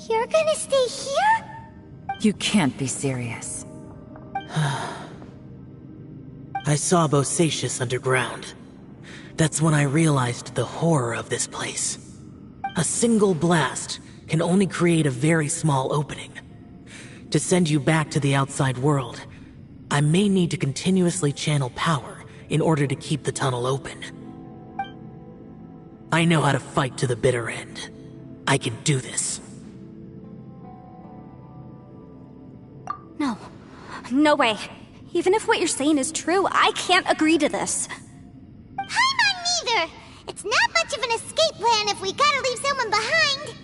you're gonna stay here? You can't be serious. I saw Bosacius underground. That's when I realized the horror of this place. A single blast can only create a very small opening. To send you back to the outside world, I may need to continuously channel power in order to keep the tunnel open. I know how to fight to the bitter end. I can do this. No way. Even if what you're saying is true, I can't agree to this. I'm not neither! It's not much of an escape plan if we gotta leave someone behind!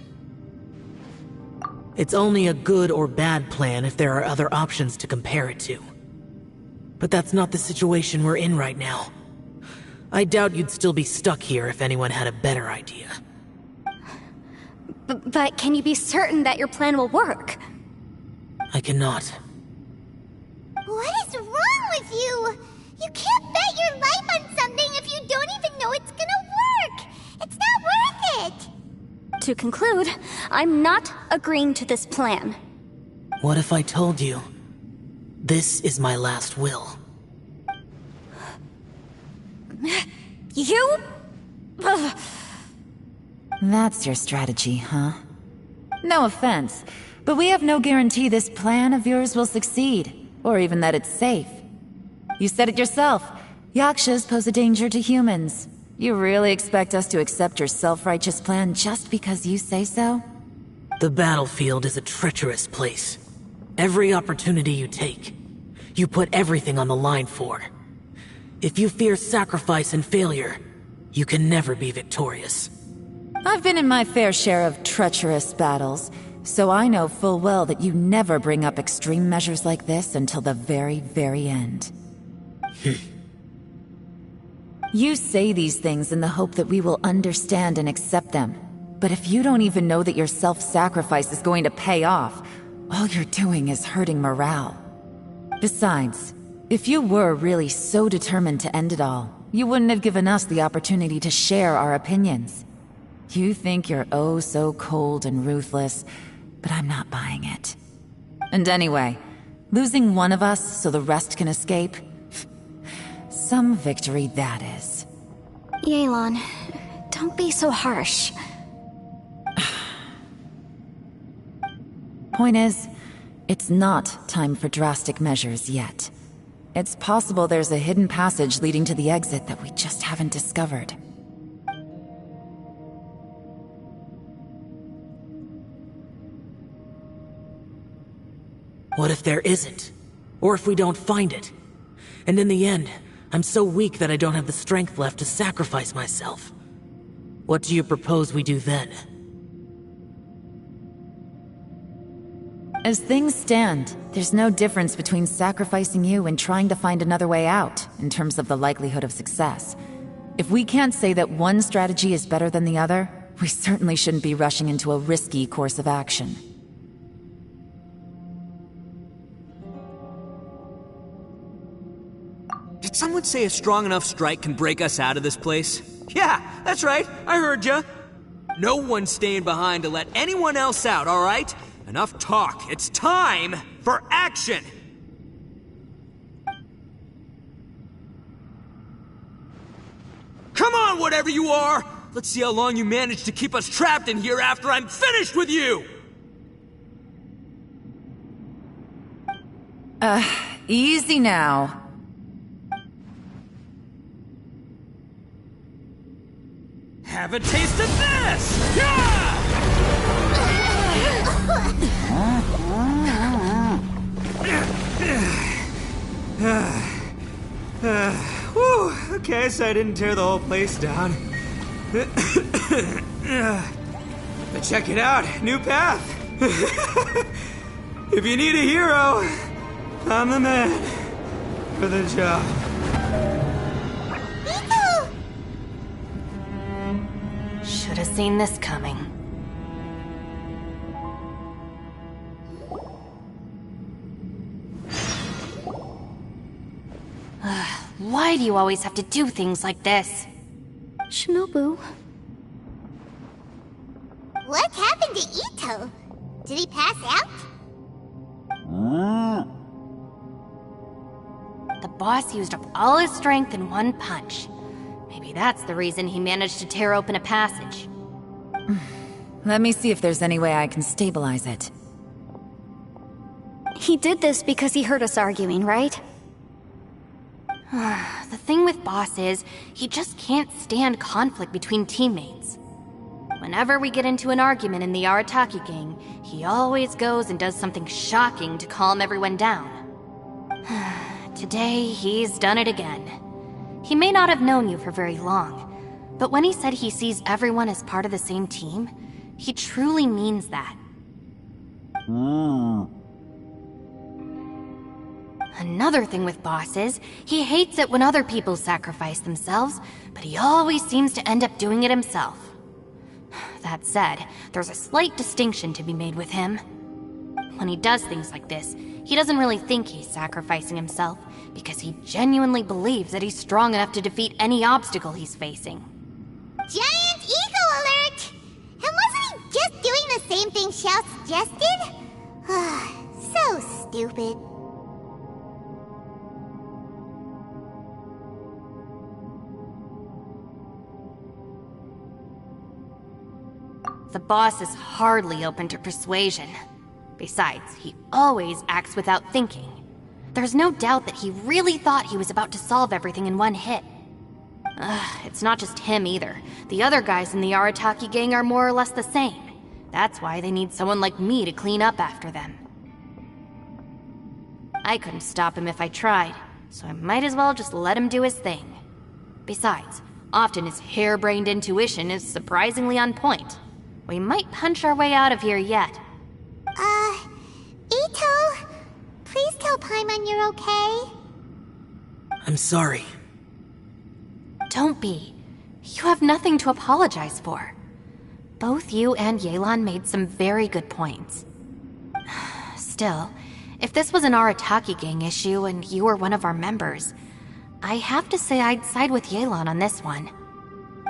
It's only a good or bad plan if there are other options to compare it to. But that's not the situation we're in right now. I doubt you'd still be stuck here if anyone had a better idea. But can you be certain that your plan will work? I cannot. What is wrong with you? You can't bet your life on something if you don't even know it's gonna work! It's not worth it! To conclude, I'm not agreeing to this plan. What if I told you, this is my last will? You? Ugh. That's your strategy, huh? No offense, but we have no guarantee this plan of yours will succeed, or even that it's safe. You said it yourself. Yakshas pose a danger to humans. You really expect us to accept your self-righteous plan just because you say so? The battlefield is a treacherous place. Every opportunity you take, you put everything on the line for. If you fear sacrifice and failure, you can never be victorious. I've been in my fair share of treacherous battles, so I know full well that you never bring up extreme measures like this until the very, very end. You say these things in the hope that we will understand and accept them. But if you don't even know that your self-sacrifice is going to pay off, all you're doing is hurting morale. Besides, if you were really so determined to end it all, you wouldn't have given us the opportunity to share our opinions. You think you're oh so cold and ruthless, but I'm not buying it. And anyway, losing one of us so the rest can escape? Some victory that is. Yelan, Don't be so harsh. Point is, it's not time for drastic measures yet. It's possible there's a hidden passage leading to the exit that we just haven't discovered. What if there isn't? Or if we don't find it? And in the end, I'm so weak that I don't have the strength left to sacrifice myself. What do you propose we do then? As things stand, there's no difference between sacrificing you and trying to find another way out, in terms of the likelihood of success. If we can't say that one strategy is better than the other, we certainly shouldn't be rushing into a risky course of action. Did someone say a strong enough strike can break us out of this place? Yeah, that's right, I heard ya. No one's staying behind to let anyone else out, alright? Enough talk. It's time for action! Come on, whatever you are! Let's see how long you manage to keep us trapped in here after I'm finished with you! Easy now. Have a taste of this! Yeah! Whew, okay, so I didn't tear the whole place down. But check it out, new path. If you need a hero, I'm the man for the job. Should have seen this coming. Why do you always have to do things like this? Shinobu. What happened to Ito? Did he pass out? The boss used up all his strength in one punch. Maybe that's the reason he managed to tear open a passage. Let me see if there's any way I can stabilize it. He did this because he heard us arguing, right? The thing with Boss is, he just can't stand conflict between teammates. Whenever we get into an argument in the Arataki gang, he always goes and does something shocking to calm everyone down. Today, he's done it again. He may not have known you for very long, but when he said he sees everyone as part of the same team, he truly means that. Another thing with Boss is, he hates it when other people sacrifice themselves, but he always seems to end up doing it himself. That said, there's a slight distinction to be made with him. When he does things like this, he doesn't really think he's sacrificing himself, because he genuinely believes that he's strong enough to defeat any obstacle he's facing. Giant ego alert! And wasn't he just doing the same thing Xiao suggested? So stupid. The boss is hardly open to persuasion. Besides, he always acts without thinking. There's no doubt that he really thought he was about to solve everything in one hit. It's not just him either. The other guys in the Arataki gang are more or less the same. That's why they need someone like me to clean up after them. I couldn't stop him if I tried, so I might as well just let him do his thing. Besides, often his harebrained intuition is surprisingly on point. We might punch our way out of here yet. Ito, please tell Paimon you're okay. I'm sorry. Don't be. You have nothing to apologize for. Both you and Yelan made some very good points. Still, if this was an Arataki gang issue and you were one of our members, I have to say I'd side with Yelan on this one.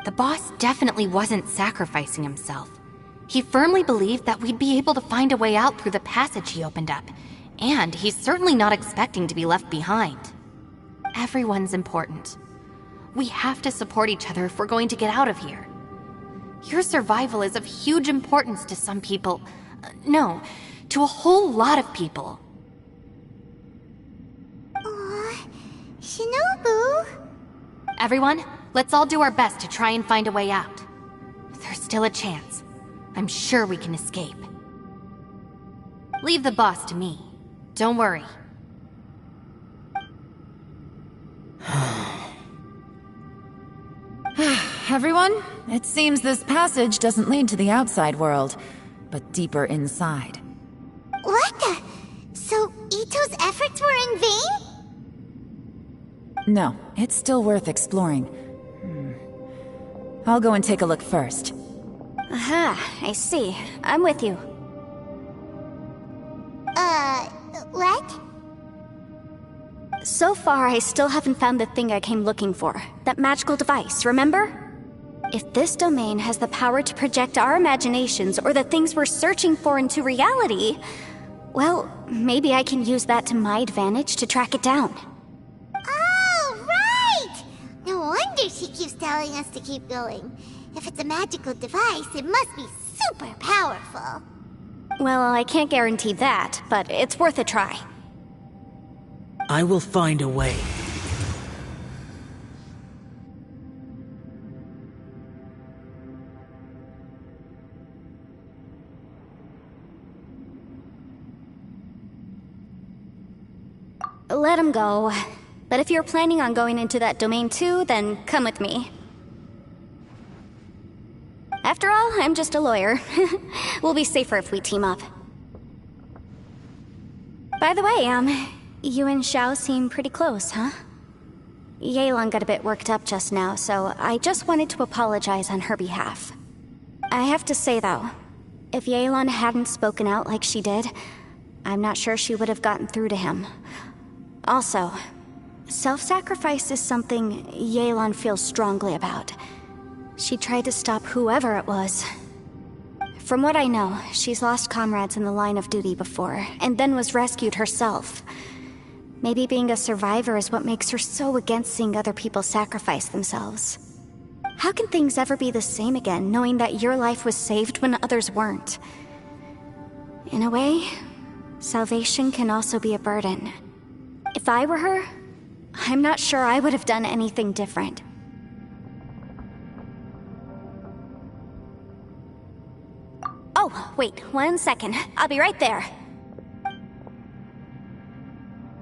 The boss definitely wasn't sacrificing himself. He firmly believed that we'd be able to find a way out through the passage he opened up, and he's certainly not expecting to be left behind. Everyone's important. We have to support each other if we're going to get out of here. Your survival is of huge importance to some people. No, to a whole lot of people. Aw, Shinobu. Everyone, let's all do our best to try and find a way out. There's still a chance. I'm sure we can escape. Leave the boss to me. Don't worry. Everyone, it seems this passage doesn't lead to the outside world, but deeper inside. What the? So Ito's efforts were in vain? No, it's still worth exploring. I'll go and take a look first. Aha, I see. I'm with you. What? So far, I still haven't found the thing I came looking for. That magical device, remember? If this domain has the power to project our imaginations or the things we're searching for into reality, well, maybe I can use that to my advantage to track it down. Oh, right! No wonder she keeps telling us to keep going. If it's a magical device, it must be super powerful. Well, I can't guarantee that, but it's worth a try. I will find a way. Let him go. But if you're planning on going into that domain too, then come with me. After all, I'm just a lawyer. We'll be safer if we team up. By the way, you and Xiao seem pretty close, huh? Yelan got a bit worked up just now, so I just wanted to apologize on her behalf. I have to say though, if Yelan hadn't spoken out like she did, I'm not sure she would have gotten through to him. Also, self-sacrifice is something Yelan feels strongly about. She tried to stop whoever it was. From what I know, she's lost comrades in the line of duty before, and then was rescued herself. Maybe being a survivor is what makes her so against seeing other people sacrifice themselves. How can things ever be the same again, knowing that your life was saved when others weren't? In a way, salvation can also be a burden. If I were her, I'm not sure I would have done anything different. Oh, wait, 1 second. I'll be right there.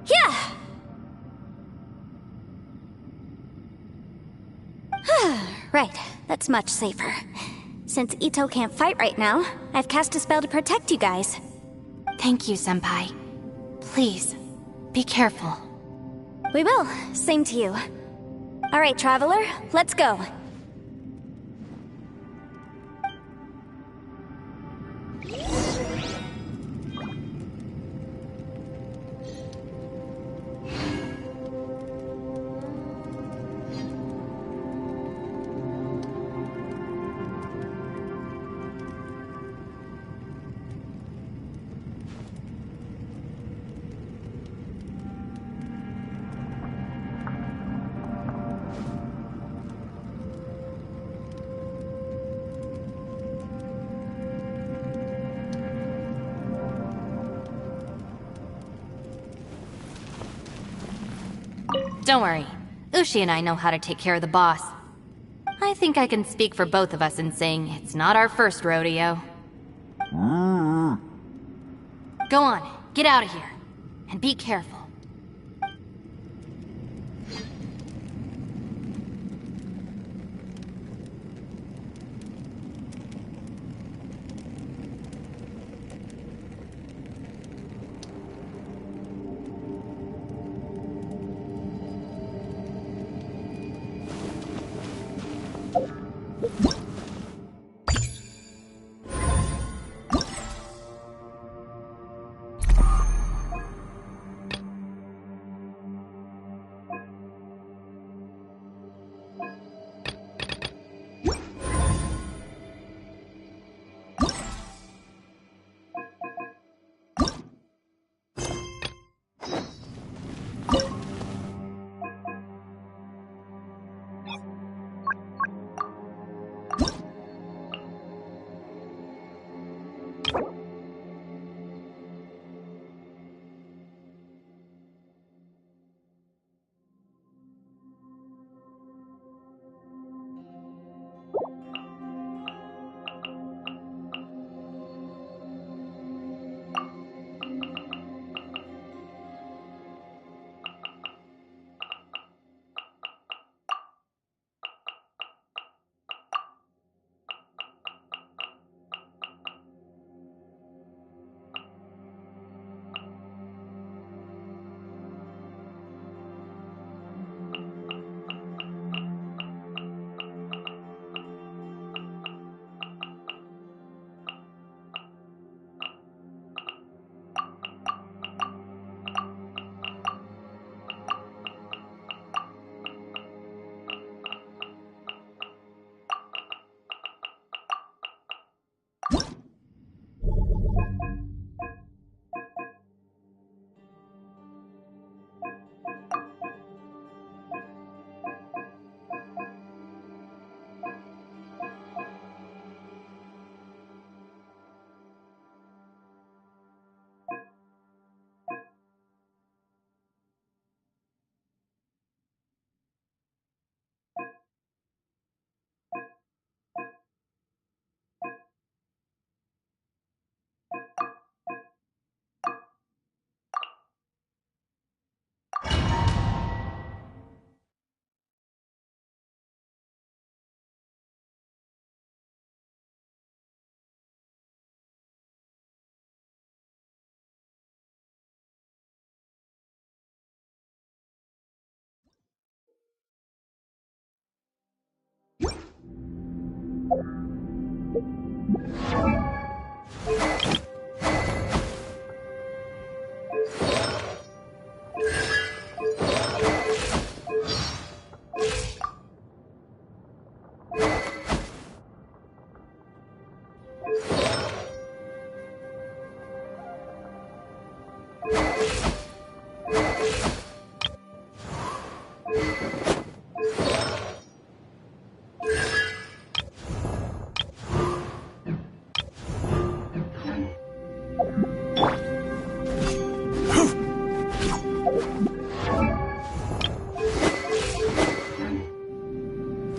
Yeah! Right, that's much safer. Since Ito can't fight right now, I've cast a spell to protect you guys. Thank you, Senpai. Please, be careful. We will. Same to you. All right, Traveler, let's go. Don't worry. Ushi and I know how to take care of the boss. I think I can speak for both of us in saying it's not our first rodeo. Go on, get out of here. And be careful.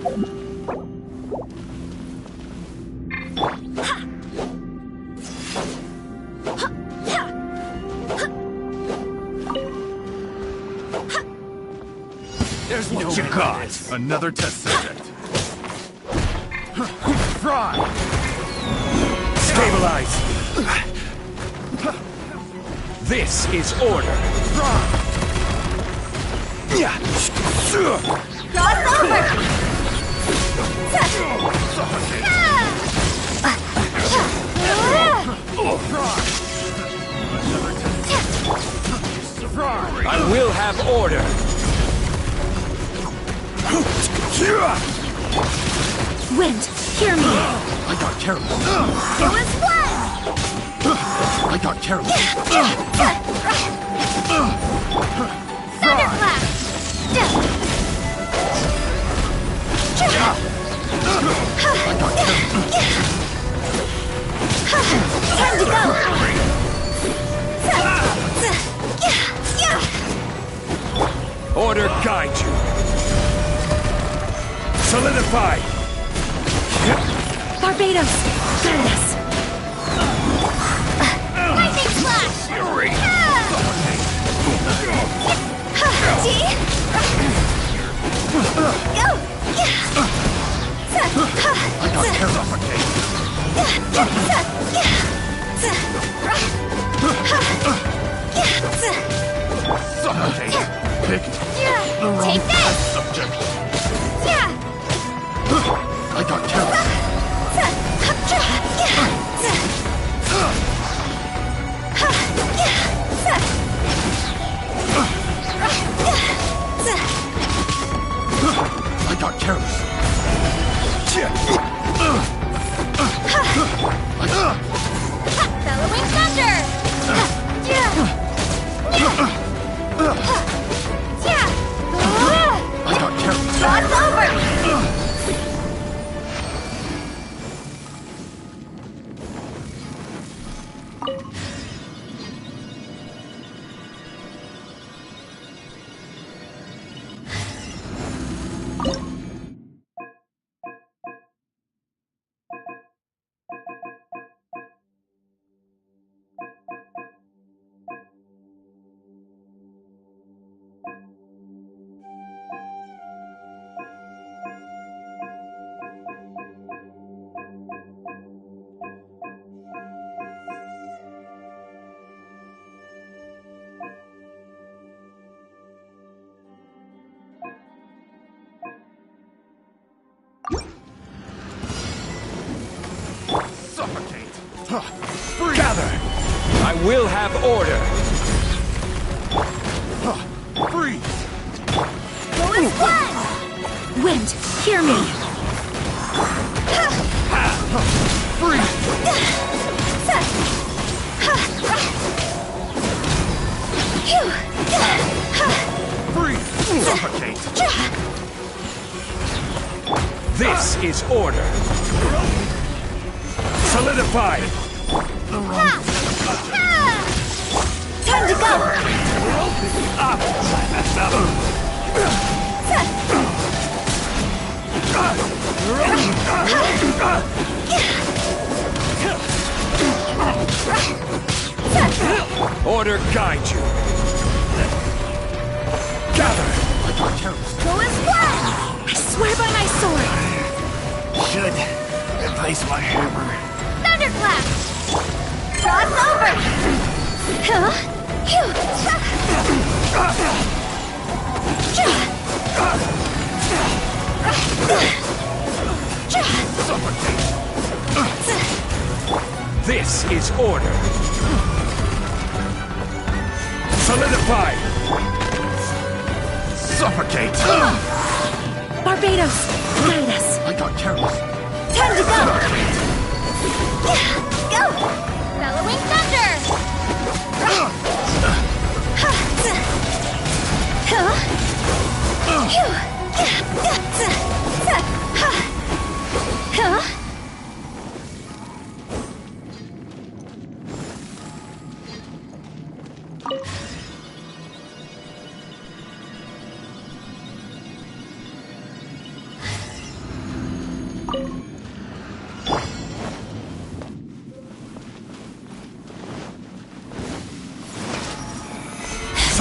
There's what you got. Another test subject. Fry! Stabilize! This is order! Cross over! I will have order! Wind, hear me! I got careless. It was one! I got careless. Thunderclap! I got careless. Time to go! Order guide you! Solidify! Barbados, guide us! Lightning flash! Fury! Go! I got careless. Suffocate. Pick the wrong Take this! test subject. I got careless. I got careless. Bellowing thunder! I got careless. Cross over! Suffocate. Gather! I will have order! Freeze. Go as one! Wind, hear me! Freeze. Freeze. Suffocate. This is order! Solidify! Time to go! Order guide you! Gather! I got careless. Go as one! I swear by my sword! Should replace my hammer. Thunderclap! Cross over! This is order! Solidify! Suffocate. Barbados, guide us! I got careless. Time to go! Go! Bellowing thunder!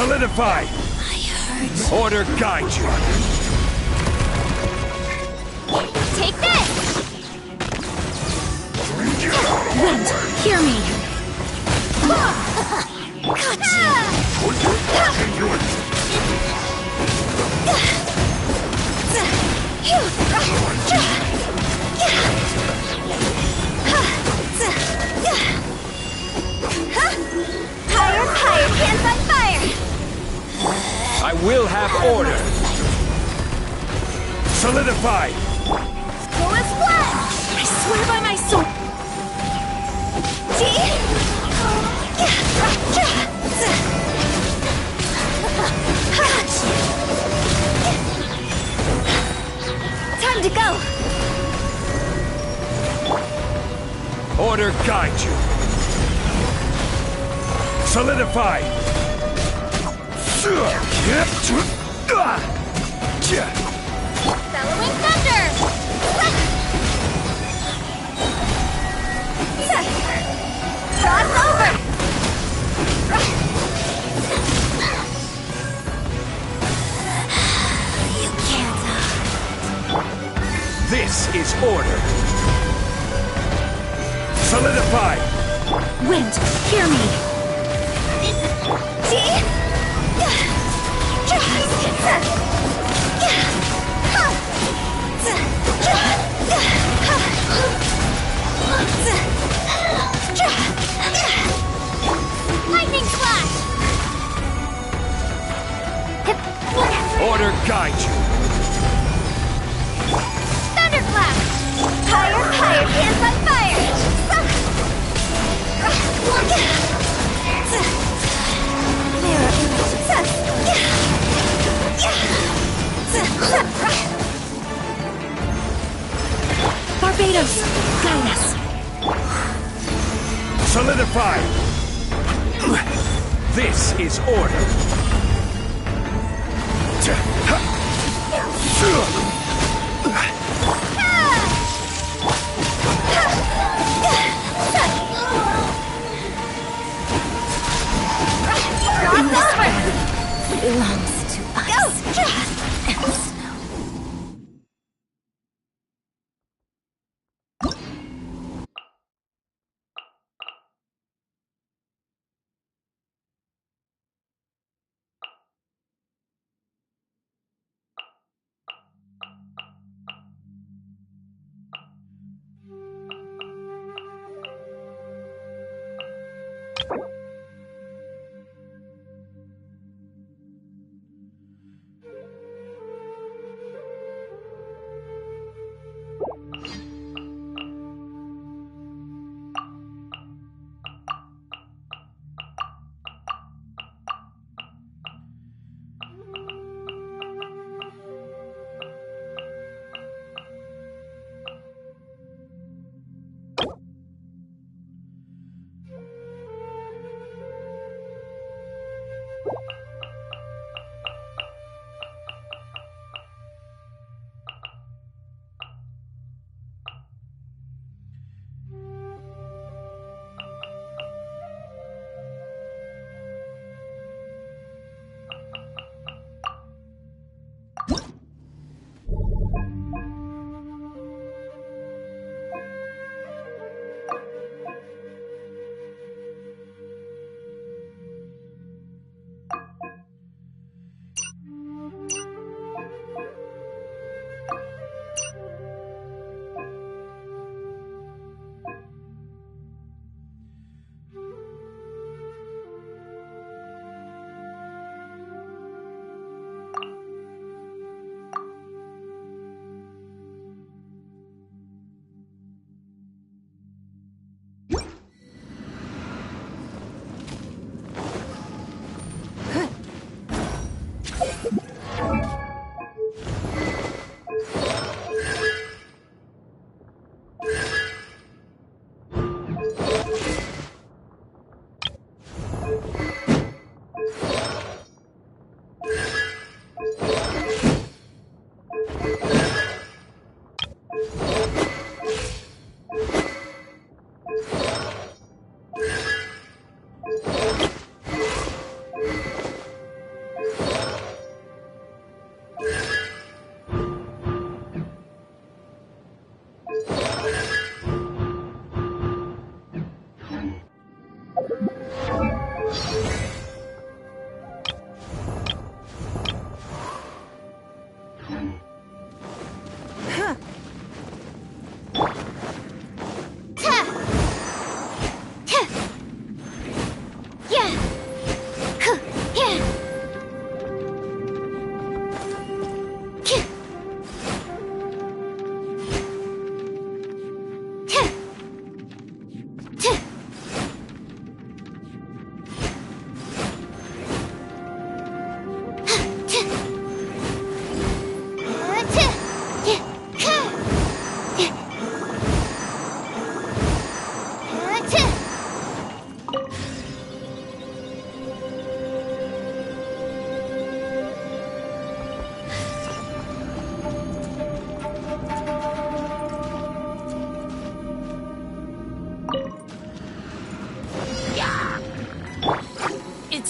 Solidify! I heard. Order guide you! Take this! Wind, hear me! Higher, higher, hands on fire! I will have order! Solidify! Full as blood! I swear by my soul! Time to go! Order guide you! Solidify! Bellowing thunder! Cross over! You can't. This is order! Solidify! Wind, hear me! Lightning flash! Order guide you! Thunderclap! Higher, higher, hands on fire! Barbados, guide us! Solidify! This is order! Belongs to us. Go!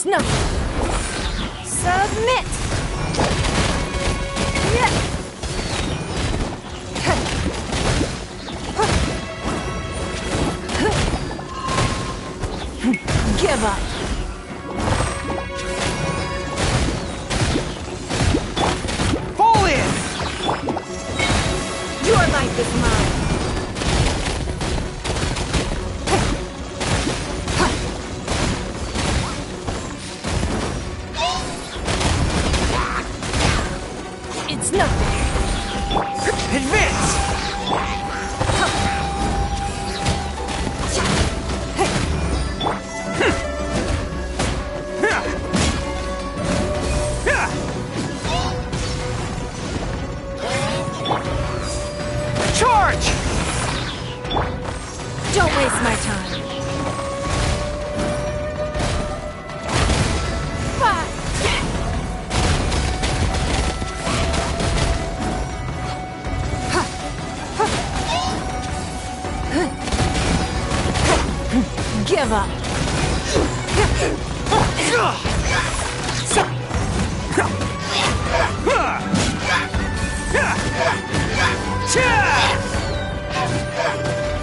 nothing. Submit! Give up. Fall in! Your life is mine. It's nothing. Advance! Charge! Don't waste my time. Give up.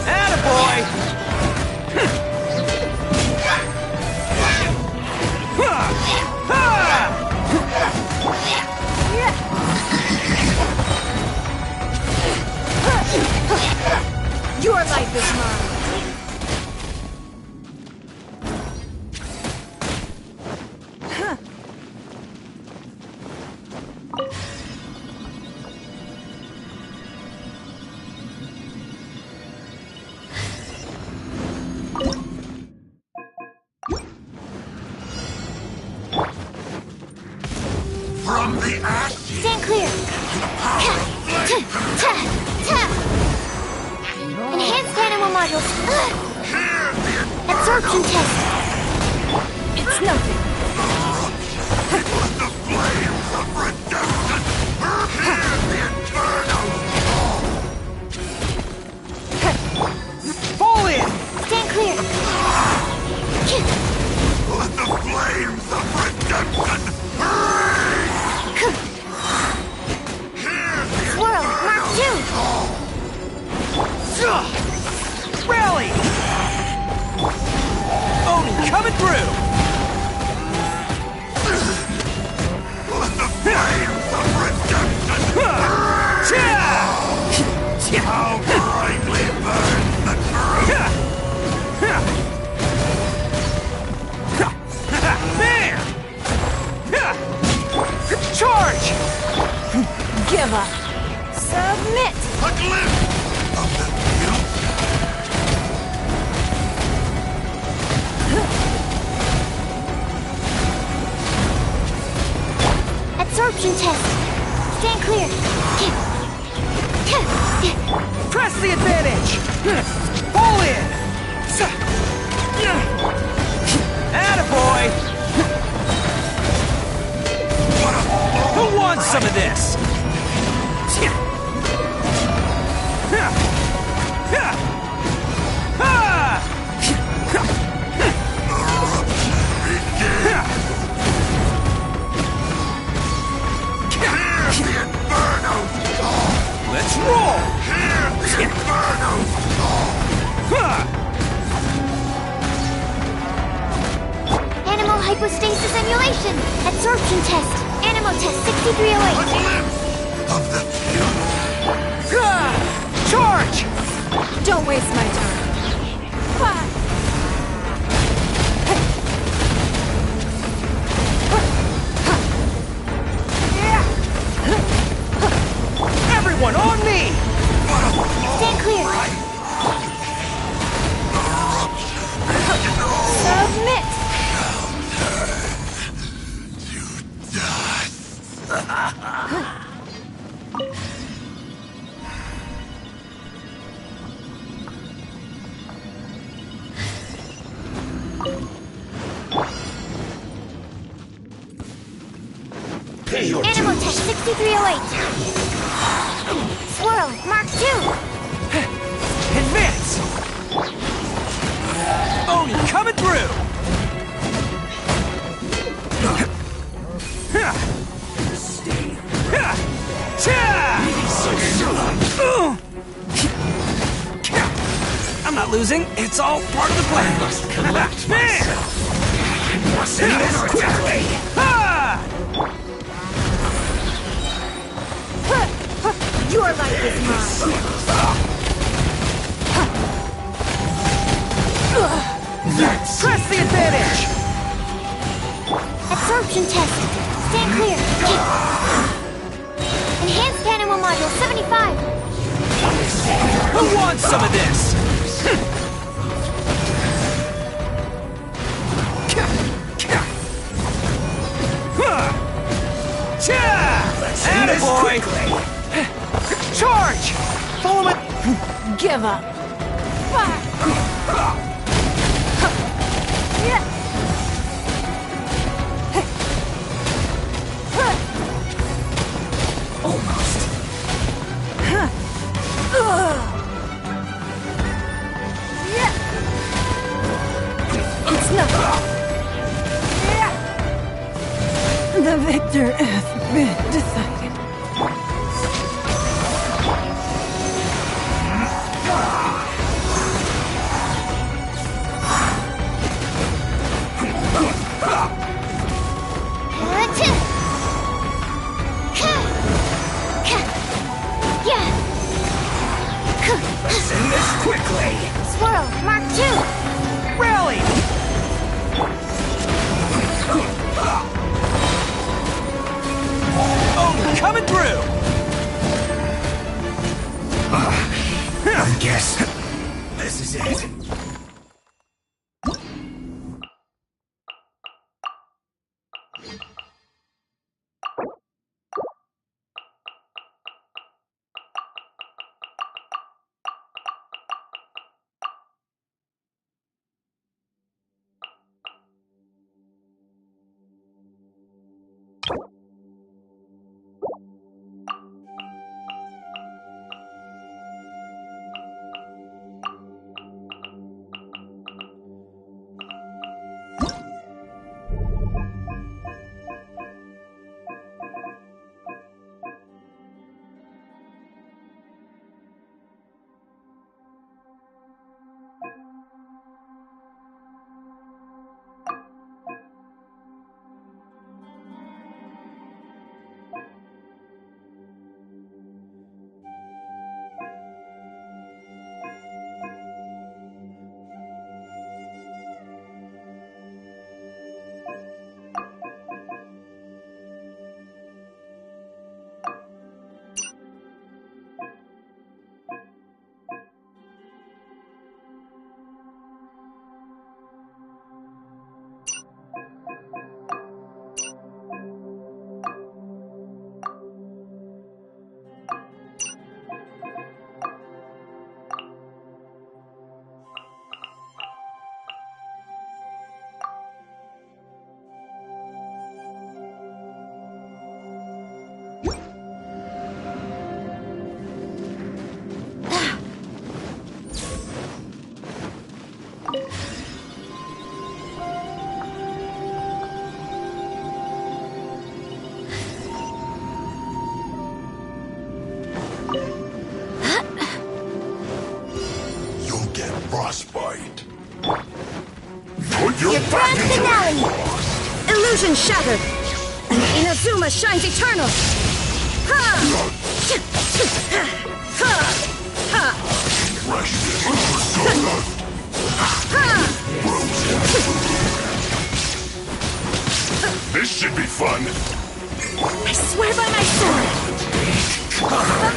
Attaboy! Your life is mine. From the ashes. Stand clear. Enhanced animal modules. Absorption test. It's nothing. The flames of redemption. Hear the inferno. Fall in! Stand clear. Let the flames of redemption Swirl, Mark 2. Rally! Oni coming through! Let the flames of redemption how brightly burns the truth! There! Charge! Give up. Submit. A glimpse of the Absorption test. Stand clear. Press the advantage! Fall in! Attaboy! Who wants some of this? Let's roll! Animal hypostasis emulation. Absorption test. Animal test 6308. of the Charge! Don't waste my time. Everyone on me! Stand clear. Submit. Animal test 6308. Swirl, Mark 2. Advance! Oni coming through! I'm not losing. It's all part of the plan. I must collect myself. Must quickly. Your life is mine. Press the advantage! Absorption test. Stand clear. Enhanced animal module 75. Who wants some of this? Attaboy! Charge! Follow it! Give up. It's not. The victor has been decided. Send this quickly. Swirl, Mark 2. Rally! Oh, coming through! I guess this is it. frostbite. Your grand finale! Illusion shattered! And Inazuma shines eternal! Ha! Ha! Ha! This should be fun. I swear by my sword!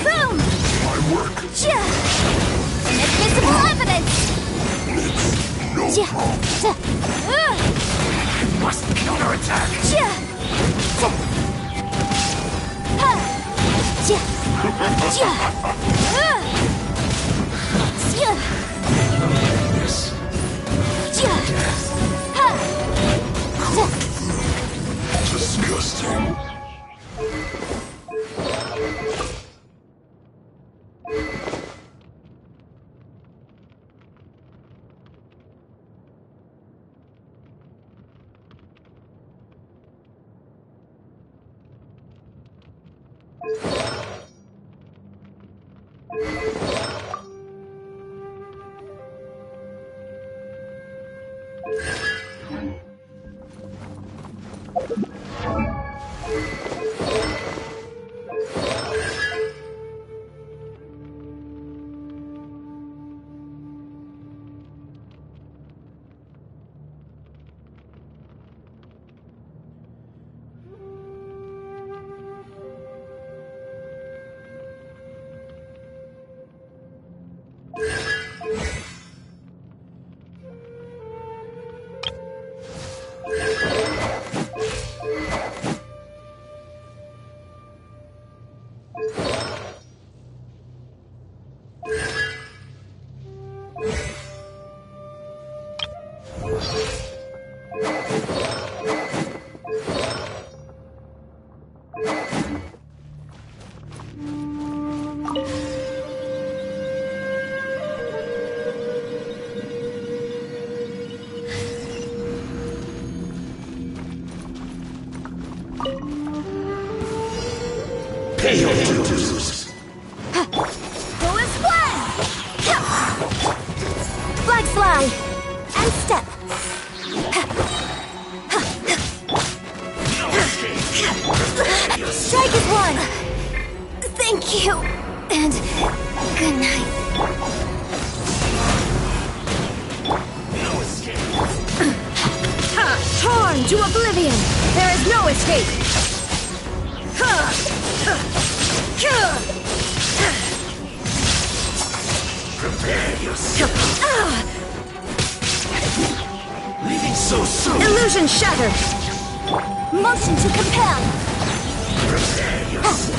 Boom! My work. Invisible evidence! No problem. Must counterattack. Disgusting. Pay your dues. Go and fly! Flag slide! And step! Strike is one! Thank you! And good night. No escape. Torn to oblivion! There is no escape! Prepare yourself. Leaving so soon. Illusion shattered! Motion to compel! Prepare yourself.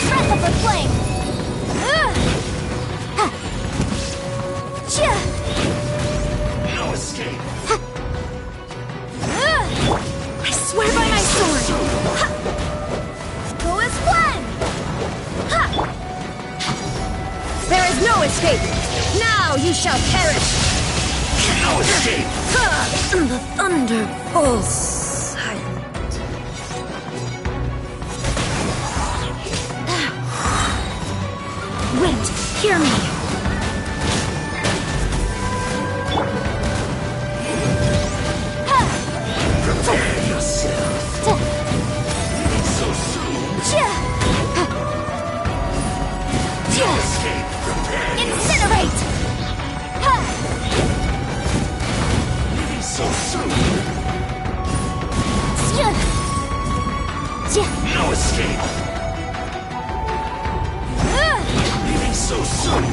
Breath of the flame! No escape. I swear by my sword! Go as one! There is no escape! Now you shall perish! No escape. The thunder falls silent. Wind, hear me! Prepare yourself. Leaving so soon. No escape. Prepare Incinerate! Leaving so soon. No escape. Leaving so soon.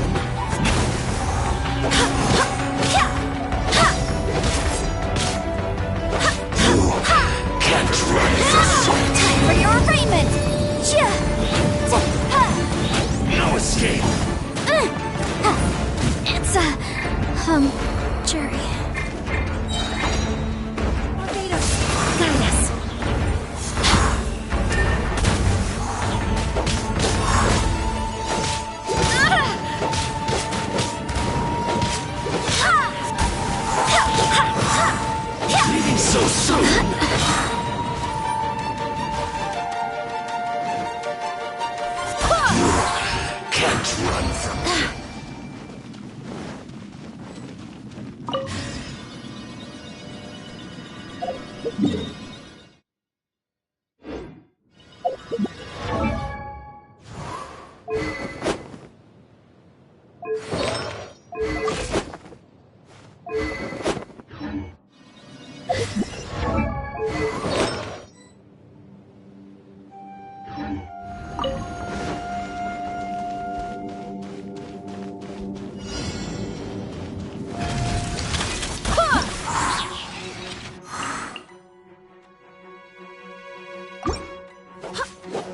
You can't run this. Time for your arraignment! No escape. It's jury. Barbados, guide us. Leaving so soon. Can't run from me.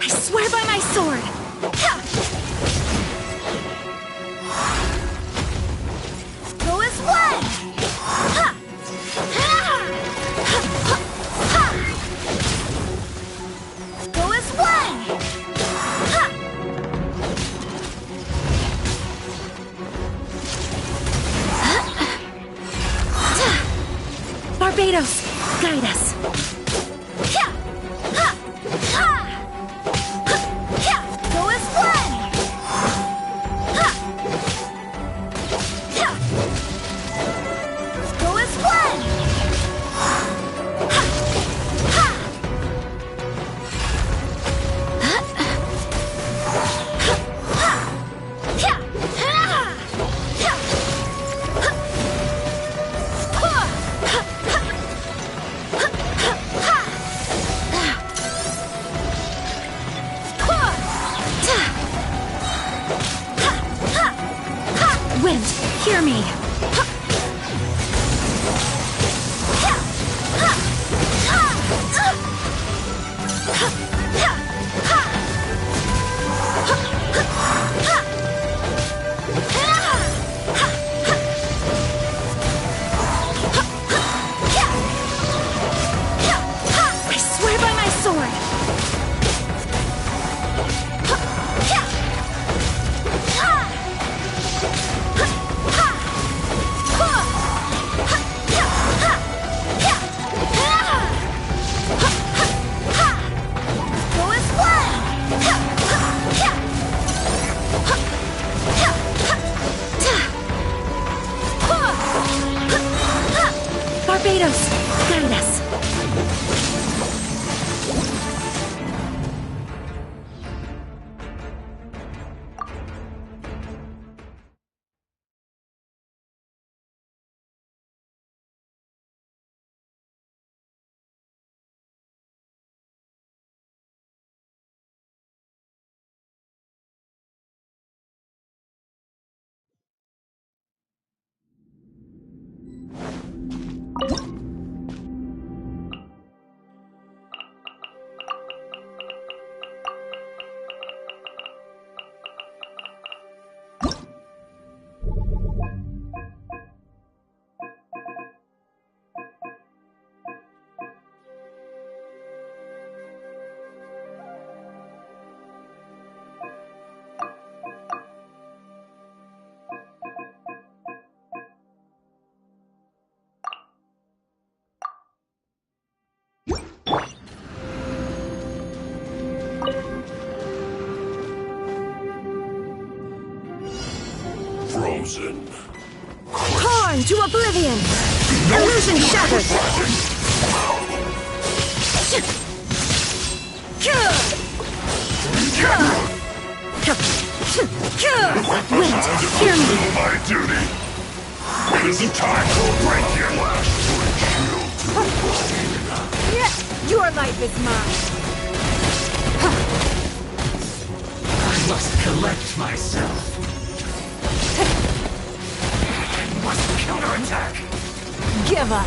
I swear by my sword! Go as one! Go as one! Barbados, guide us. Go as one! Go as one! Wind, hear me! I swear by my sword! Blazin. Torn to oblivion! Illusion shattered! Wind, hear me! My duty! It isn't time to break your last shield. Your life is mine! I must collect myself. I must counterattack. Give up!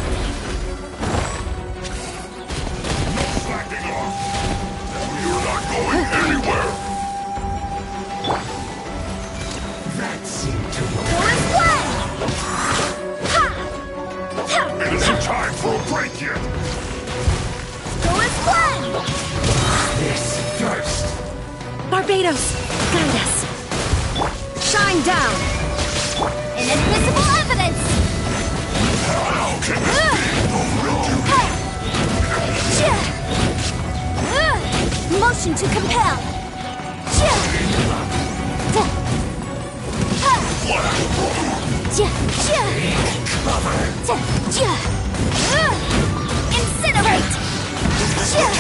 Slacking off! You're not going anywhere! That seemed to work. It isn't time for a break yet! This first. Barbados, guide us! Shine down! Inadmissible evidence! How can this be? Motion to compel! Incinerate! Descent!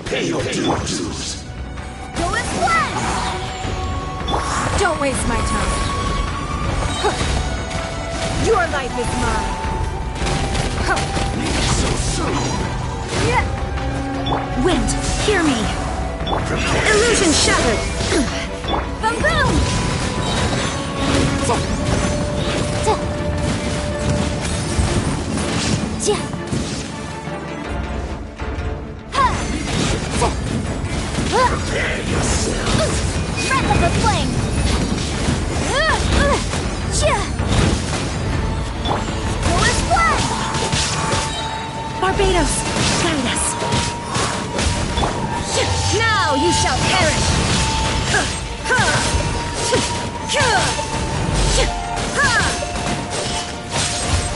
Pay your dues! Don't waste my time! Your life is mine! So soon! Wind, hear me! Illusion shattered! Boom boom! Prepare yourself! Breath of the flame! Barbados, guide us! Now you shall perish!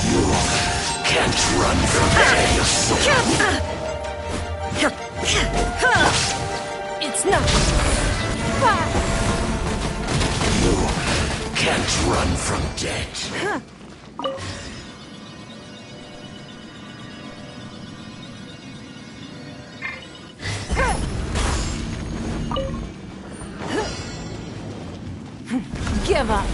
You can't run from It's not! You can't run from death. Give up!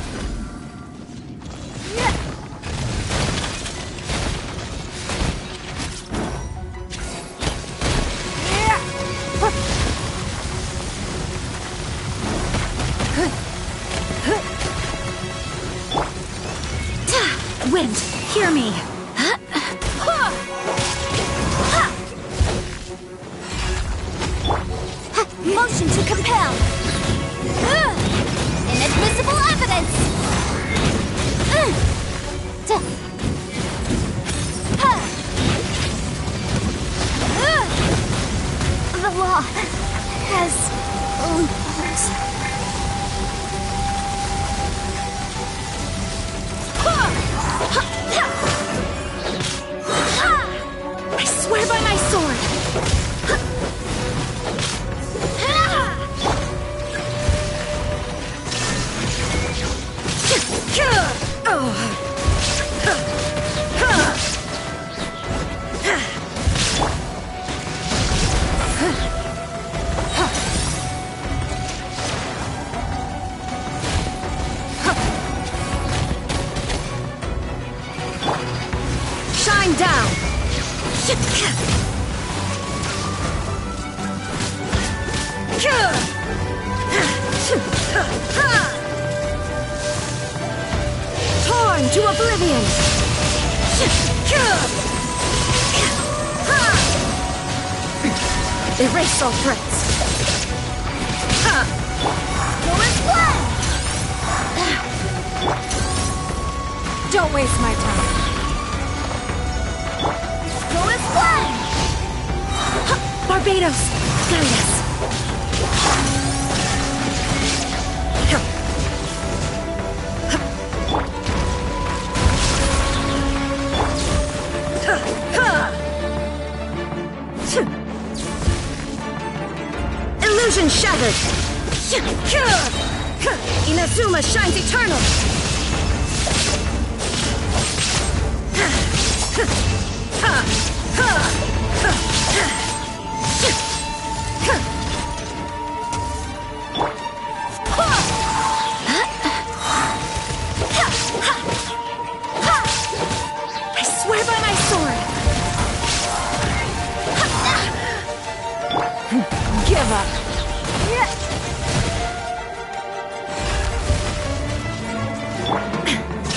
Wind, hear me! Motion to compel! Inadmissible evidence! The law has loopholes. I swear by my sword! Shine down! Torn to oblivion! Erase all threats! waste my time. Go as one! Barbados, guide us. Illusion shattered! Inazuma shines eternal! I swear by my sword! Give up!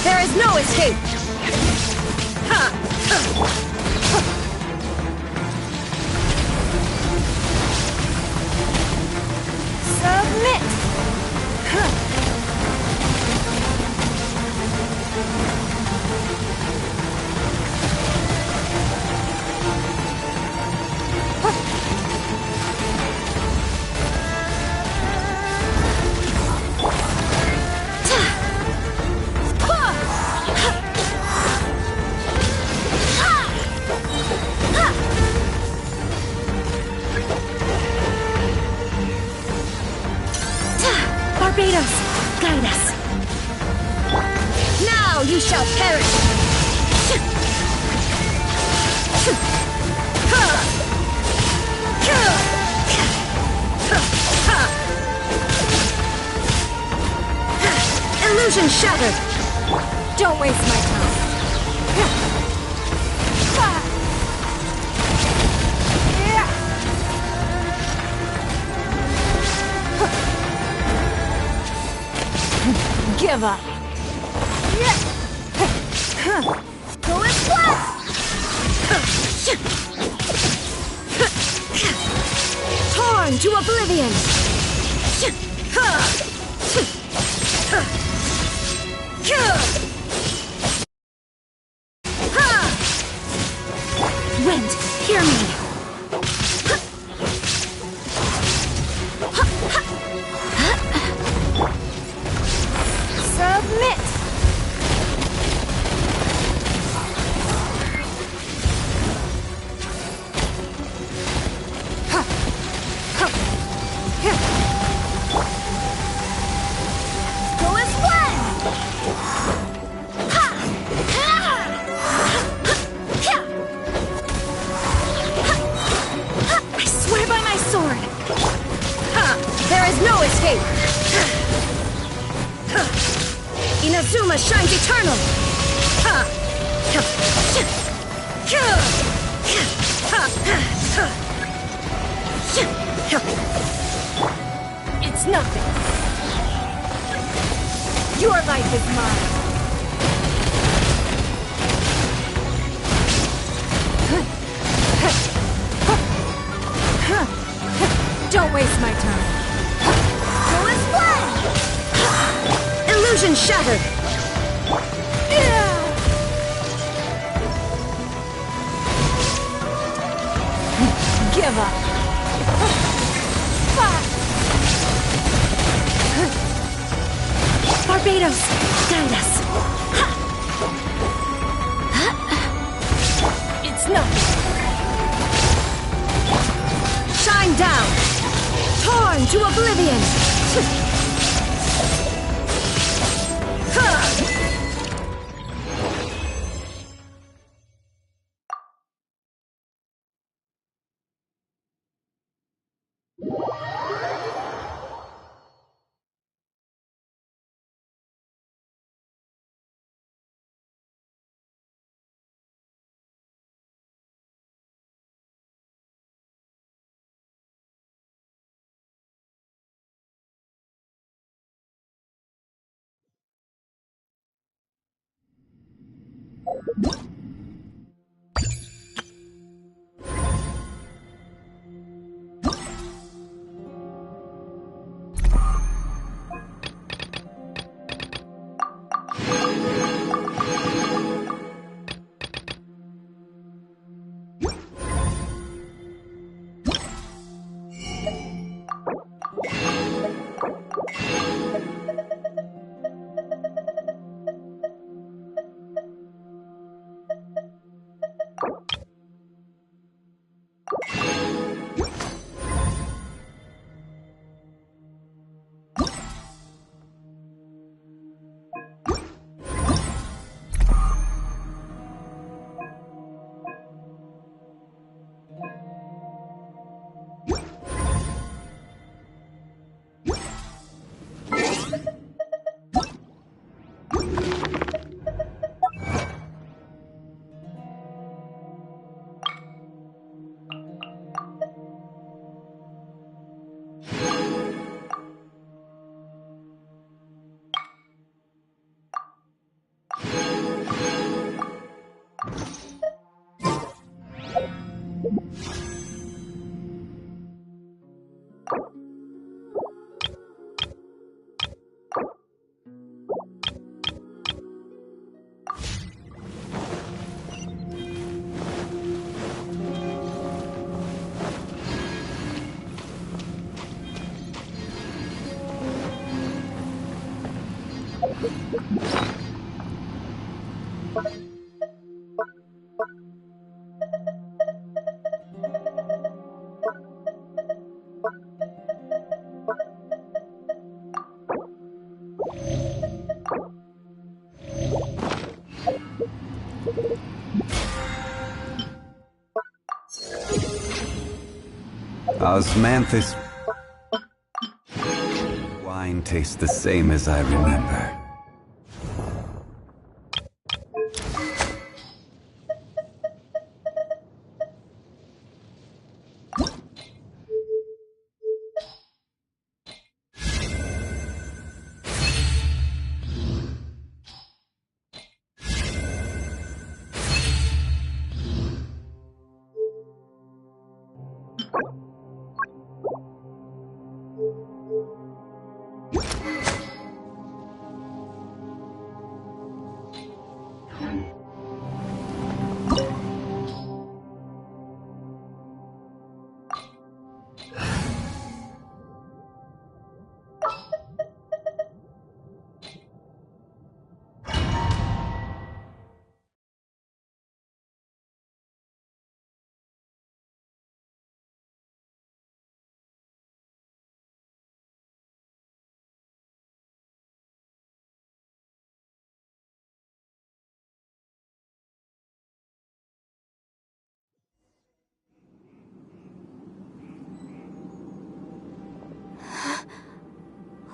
There is no escape! Submit! Barbados, guide us. Now you shall perish. Illusion shattered. Don't waste my time. Give up. Go as one! Torn to oblivion. Wind, hear me. Submit! Go as one! I swear by my sword. There is no escape. Inazuma shines eternal! It's nothing. Your life is mine. Don't waste my time. Go as one! Illusion shattered! Give up. Barbados, guide us. It's nothing. Shine down! Torn to oblivion! Osmanthus. Wine tastes the same as I remember.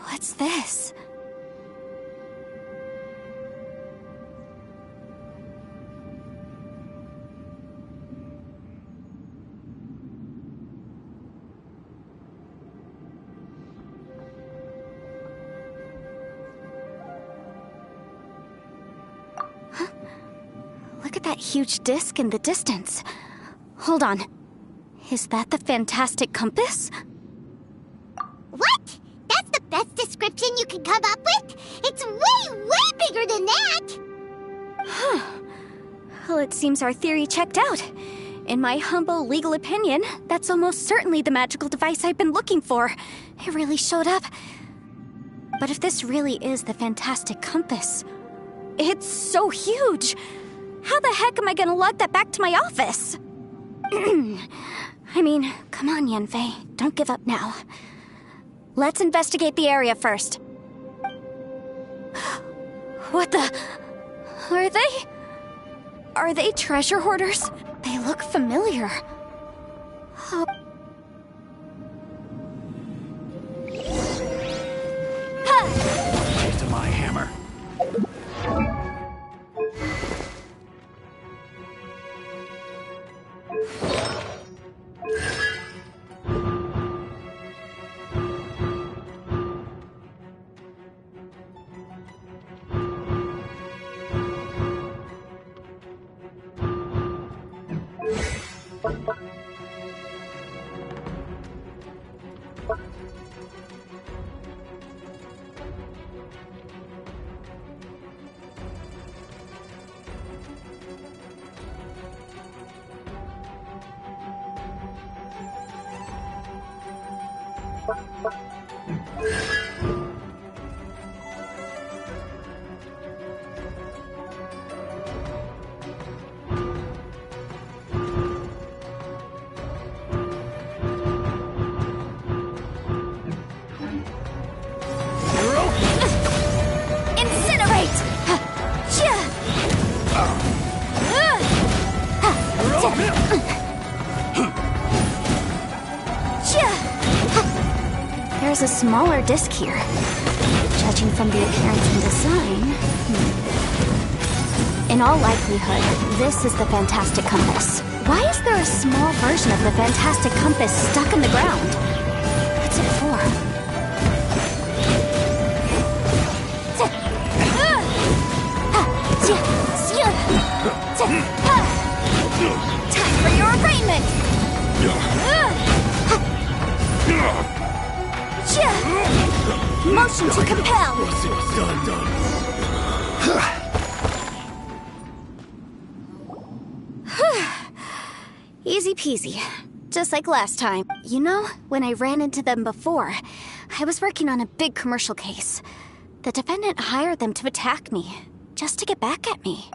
What's this? Huh? Look at that huge disc in the distance. Hold on. Is that the fantastic compass? What? That's the best description you can come up with? It's way, way bigger than that! Huh. Well, it seems our theory checked out. In my humble legal opinion, that's almost certainly the magical device I've been looking for. It really showed up. But if this really is the fantastic compass, it's so huge! How the heck am I gonna lug that back to my office? I mean, come on, Yanfei. Don't give up now. Let's investigate the area first. What the... Are they treasure hoarders? They look familiar. Oh. Get to my hammer. There's a smaller disc here. Judging from the appearance and design... In all likelihood, this is the fantastic compass. Why is there a small version of the fantastic compass stuck in the ground? What's it for? Time for your arraignment! Motion to compel! Easy peasy. Just like last time. You know, when I ran into them before, I was working on a big commercial case. The defendant hired them to attack me, just to get back at me.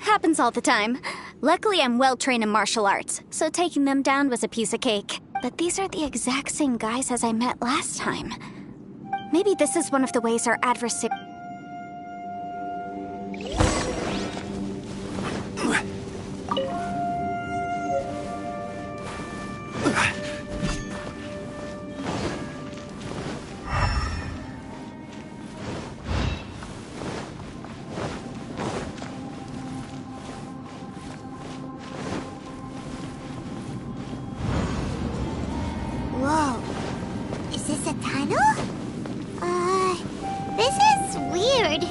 Happens all the time. Luckily, I'm well-trained in martial arts, so taking them down was a piece of cake. But these are the exact same guys as I met last time. Maybe this is one of the ways our adversary... Whoa. Is this a tunnel? This is weird.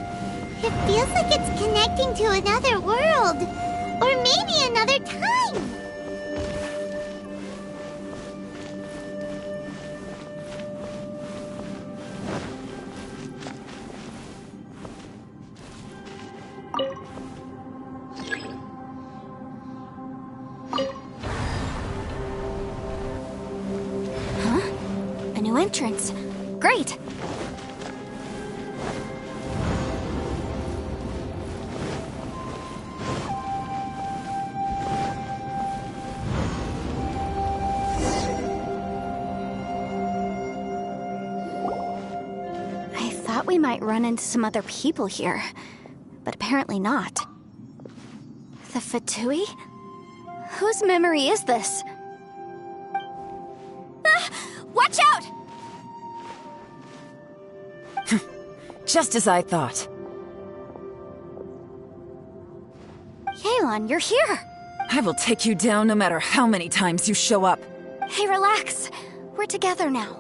It feels like it's connecting to another world. Or maybe another time. A new entrance. Great! I thought we might run into some other people here, but apparently not. The Fatui? Whose memory is this? Watch out! Just as I thought. Yelan, you're here! I will take you down no matter how many times you show up. Hey, relax. We're together now.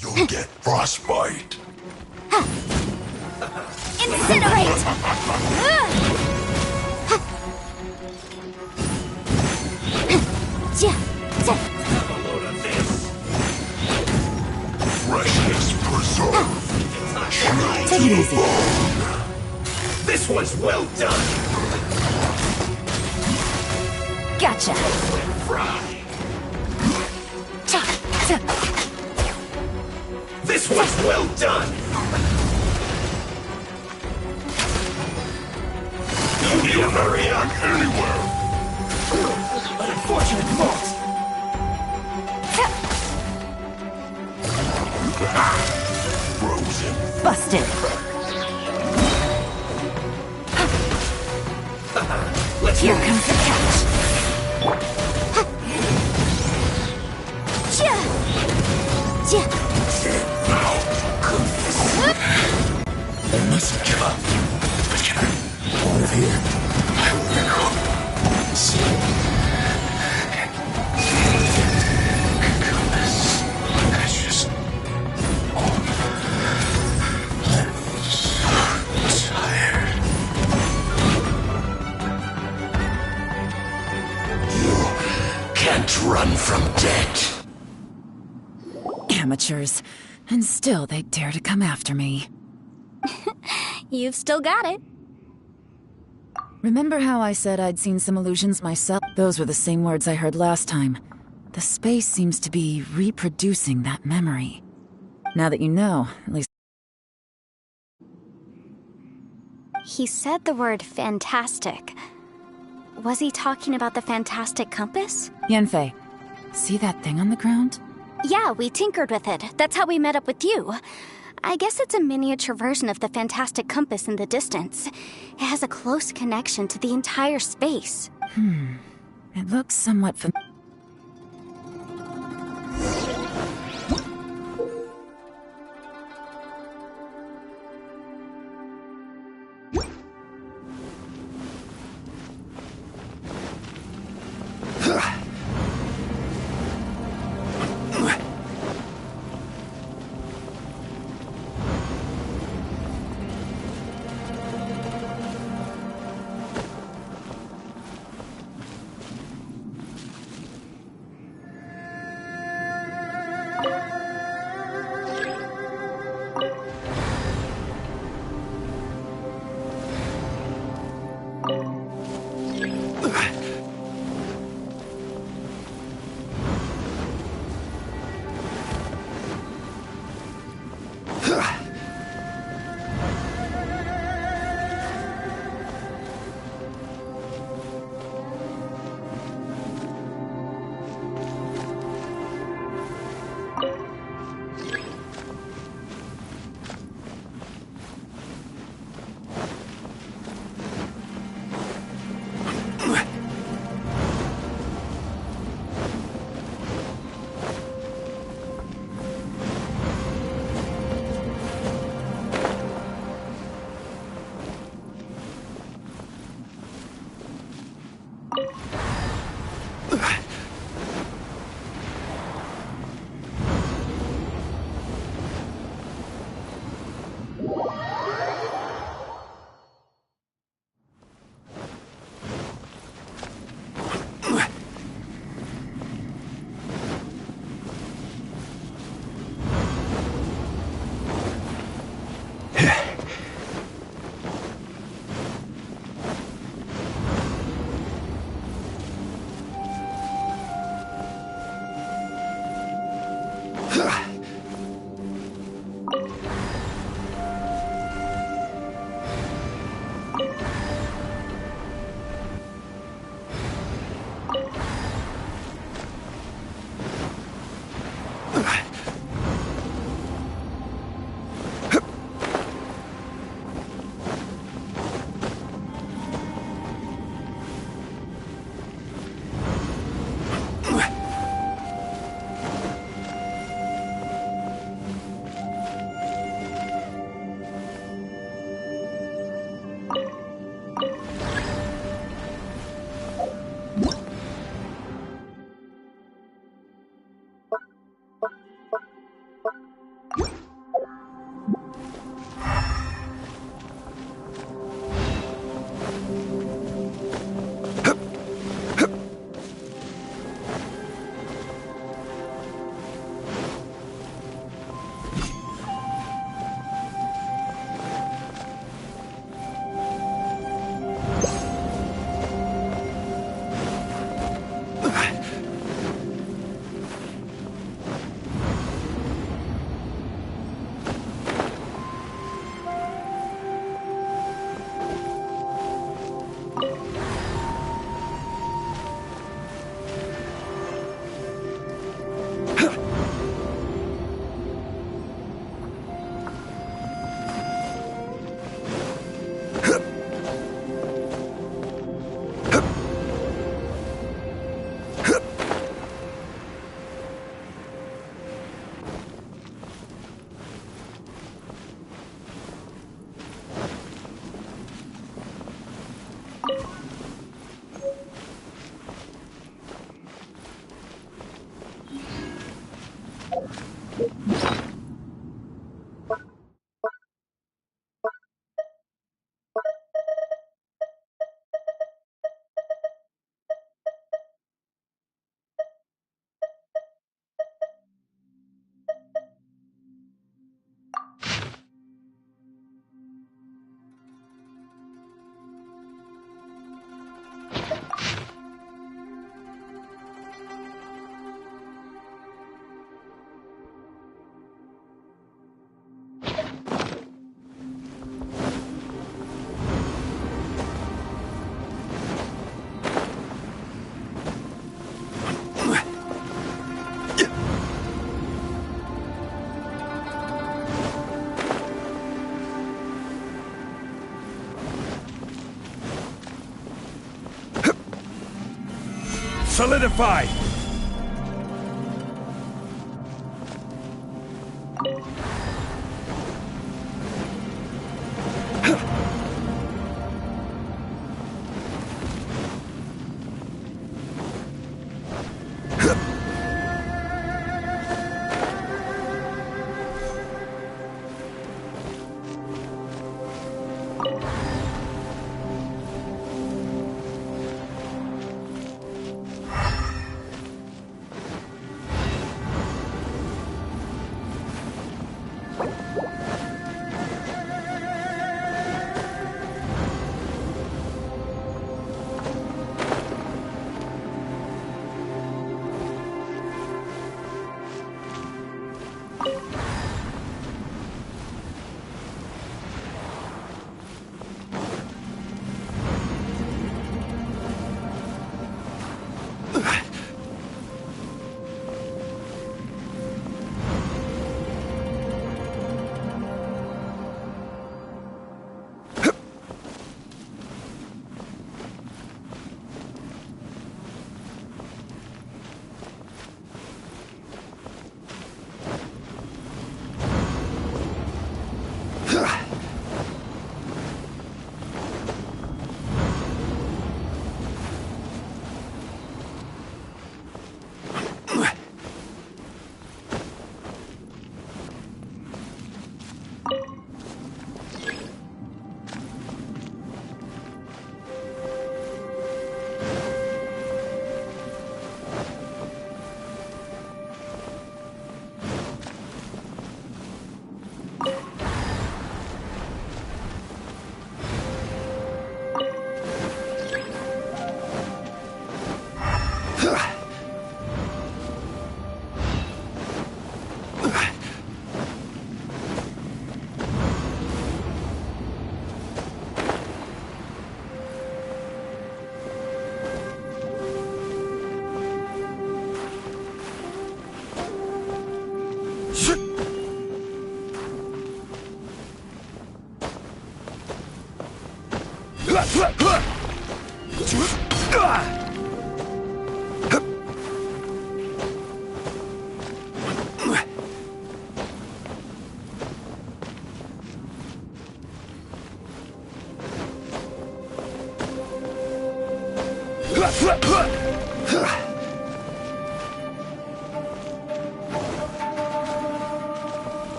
You'll get frostbite. Incinerate! Have a load of this. Freshness preserved. Take it easy. This one's well done. Gotcha. Fry. This one's well done. You need to hurry up. Anywhere. An unfortunate fault. Frozen. Busted. Here comes the catch. I mustn't give up. But can I get out of here? I will go. Compass. I just... I'm so tired. You can't run from death. Amateurs. And still they dare to come after me. You've still got it. Remember how I said I'd seen some illusions myself? Those were the same words I heard last time. The space seems to be reproducing that memory. Now that you know, at least... He said the word fantastic. Was he talking about the fantastic compass? Yanfei, see that thing on the ground? Yeah, we tinkered with it. That's how we met up with you. I guess it's a miniature version of the fantastic compass in the distance. It has a close connection to the entire space. It looks somewhat familiar. Solidified!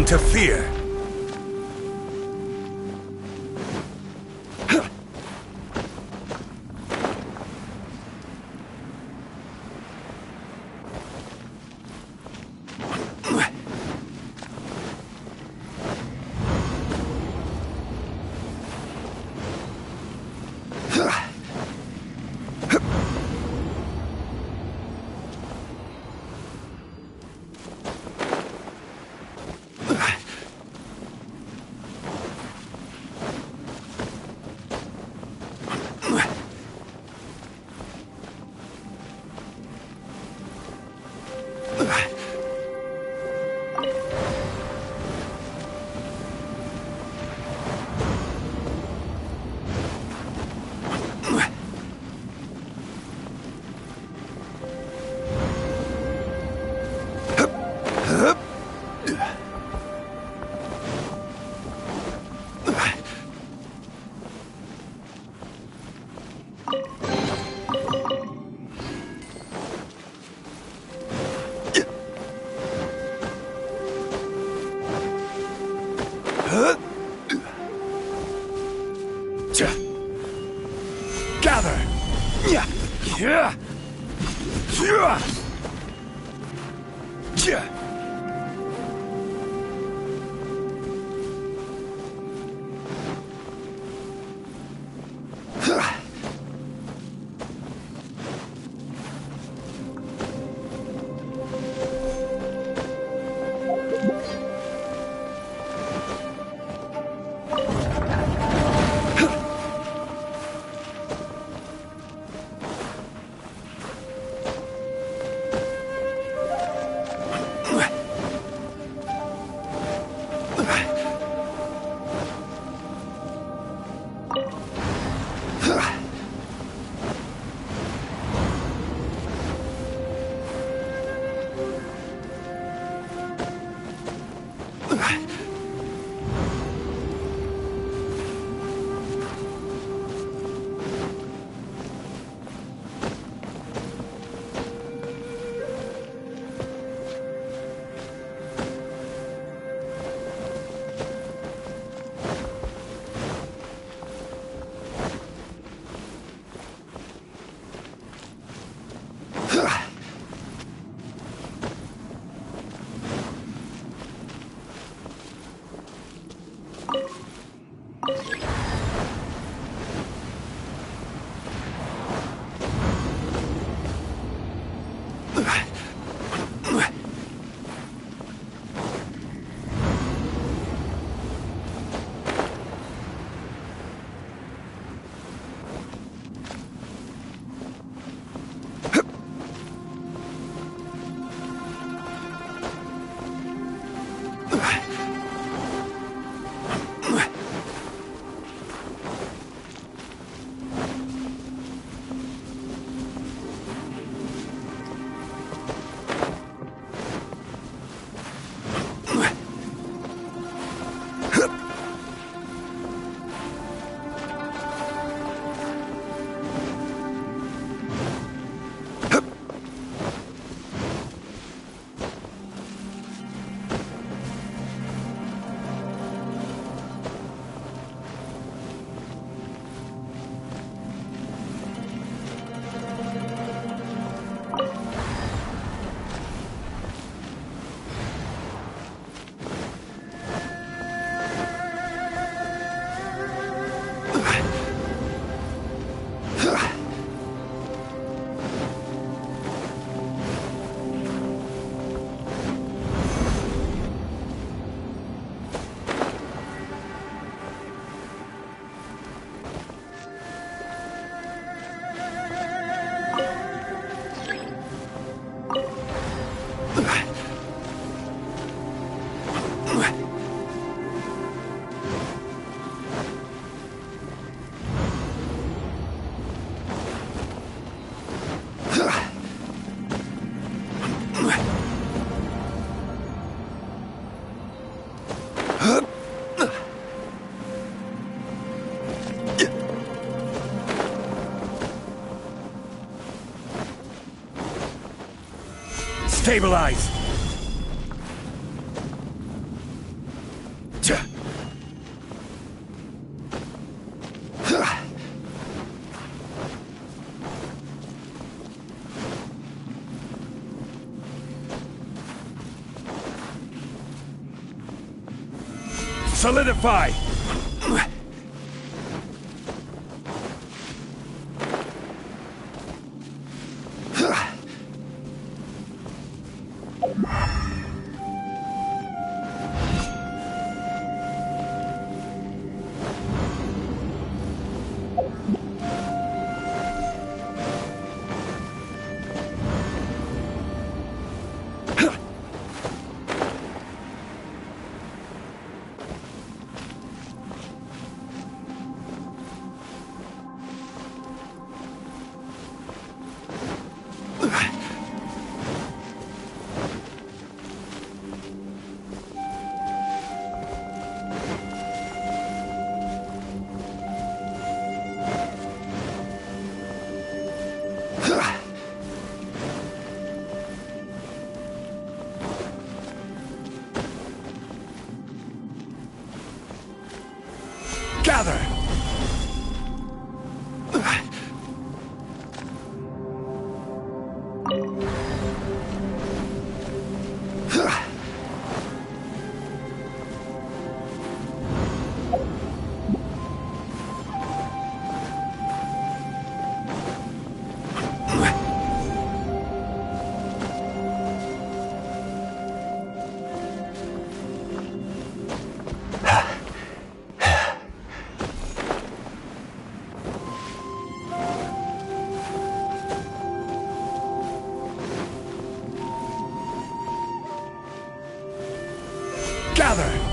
to fear. Gather! Yeah! Yeah! Yeah! Yeah! Stabilize! Solidify! Gather! Gather!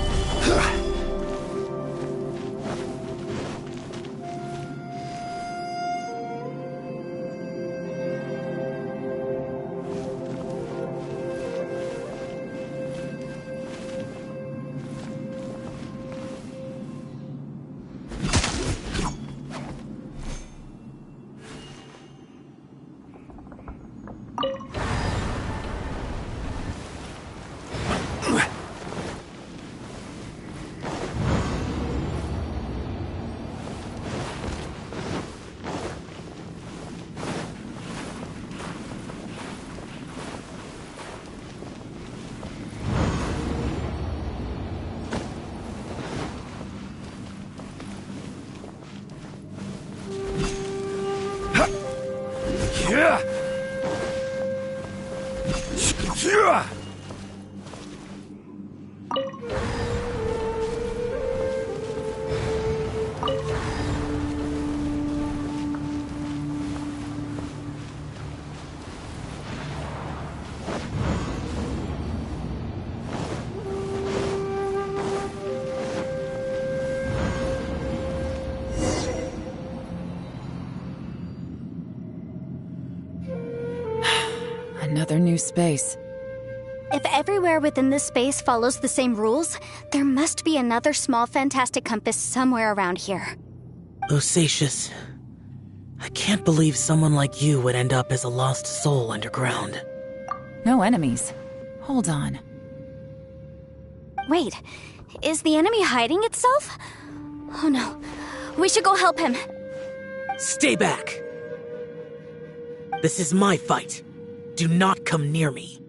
Another new space. If everywhere within this space follows the same rules, there must be another small fantastic compass somewhere around here. Osatius, I can't believe someone like you would end up as a lost soul underground. No enemies. Hold on. Wait, is the enemy hiding itself? Oh no, we should go help him. Stay back! This is my fight. Do not come near me.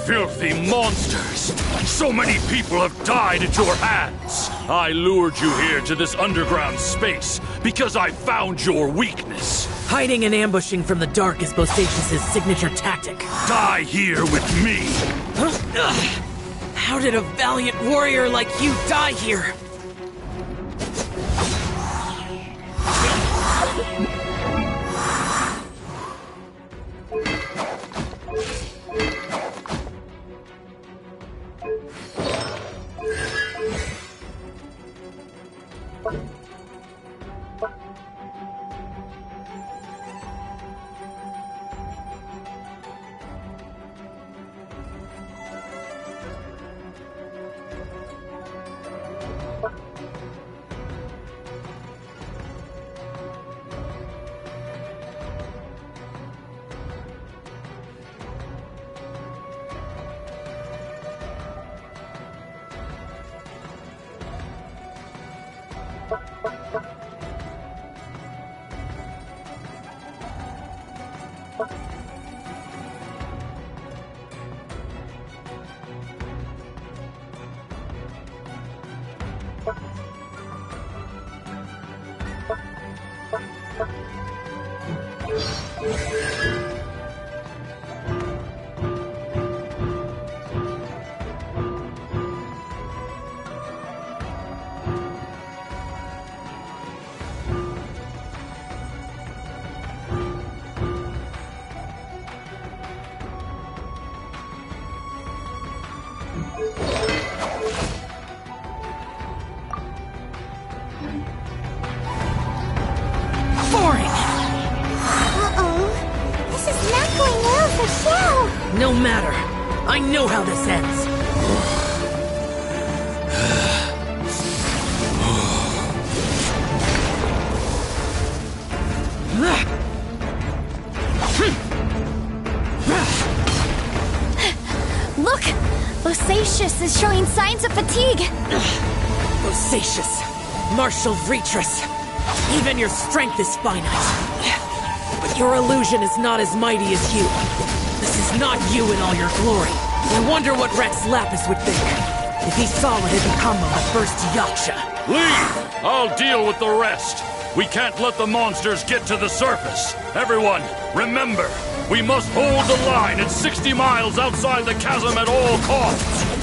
Filthy monsters! So many people have died at your hands! I lured you here to this underground space because I found your weakness. Hiding and ambushing from the dark is Bosatius' signature tactic. Die here with me! Huh? How did a valiant warrior like you die here? This is not going well for Xiao! No matter. I know how this ends. Look! Bosacius is showing signs of fatigue! Bosacius, Martial Vitris, even your strength is finite. But your illusion is not as mighty as you. This is not you in all your glory. I wonder what Rex Lapis would think if he saw what had become of the first Yaksha. Leave! I'll deal with the rest. We can't let the monsters get to the surface. Everyone, remember, we must hold the line at 60 miles outside the chasm at all costs.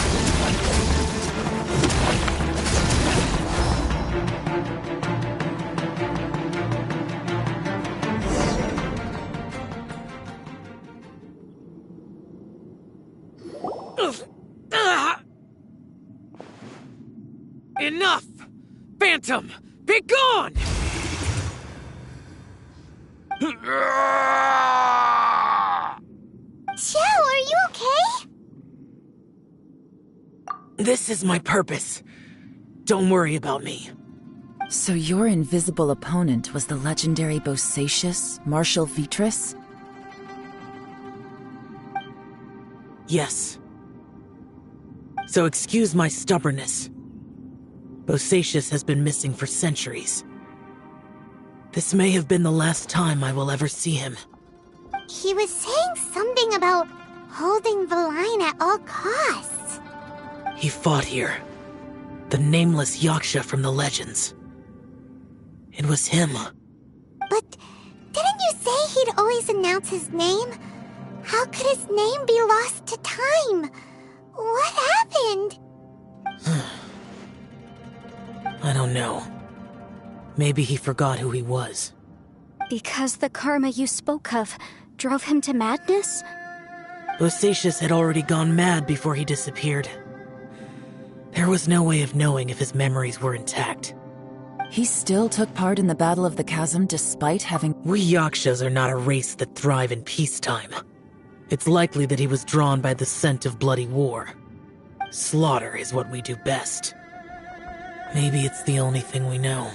Enough! Phantom, be gone! Xiao, are you okay? This is my purpose. Don't worry about me. So your invisible opponent was the legendary Bosacius, Martial Vitris? Yes. So excuse my stubbornness. Bosacius has been missing for centuries. This may have been the last time I will ever see him. He was saying something about holding the line at all costs. He fought here. The nameless Yaksha from the legends. It was him. But didn't you say he'd always announce his name? How could his name be lost to time? What happened? I don't know. Maybe he forgot who he was. Because the karma you spoke of drove him to madness? Bosacius had already gone mad before he disappeared. There was no way of knowing if his memories were intact. He still took part in the Battle of the Chasm despite having— We Yakshas are not a race that thrive in peacetime. It's likely that he was drawn by the scent of bloody war. Slaughter is what we do best. Maybe it's the only thing we know.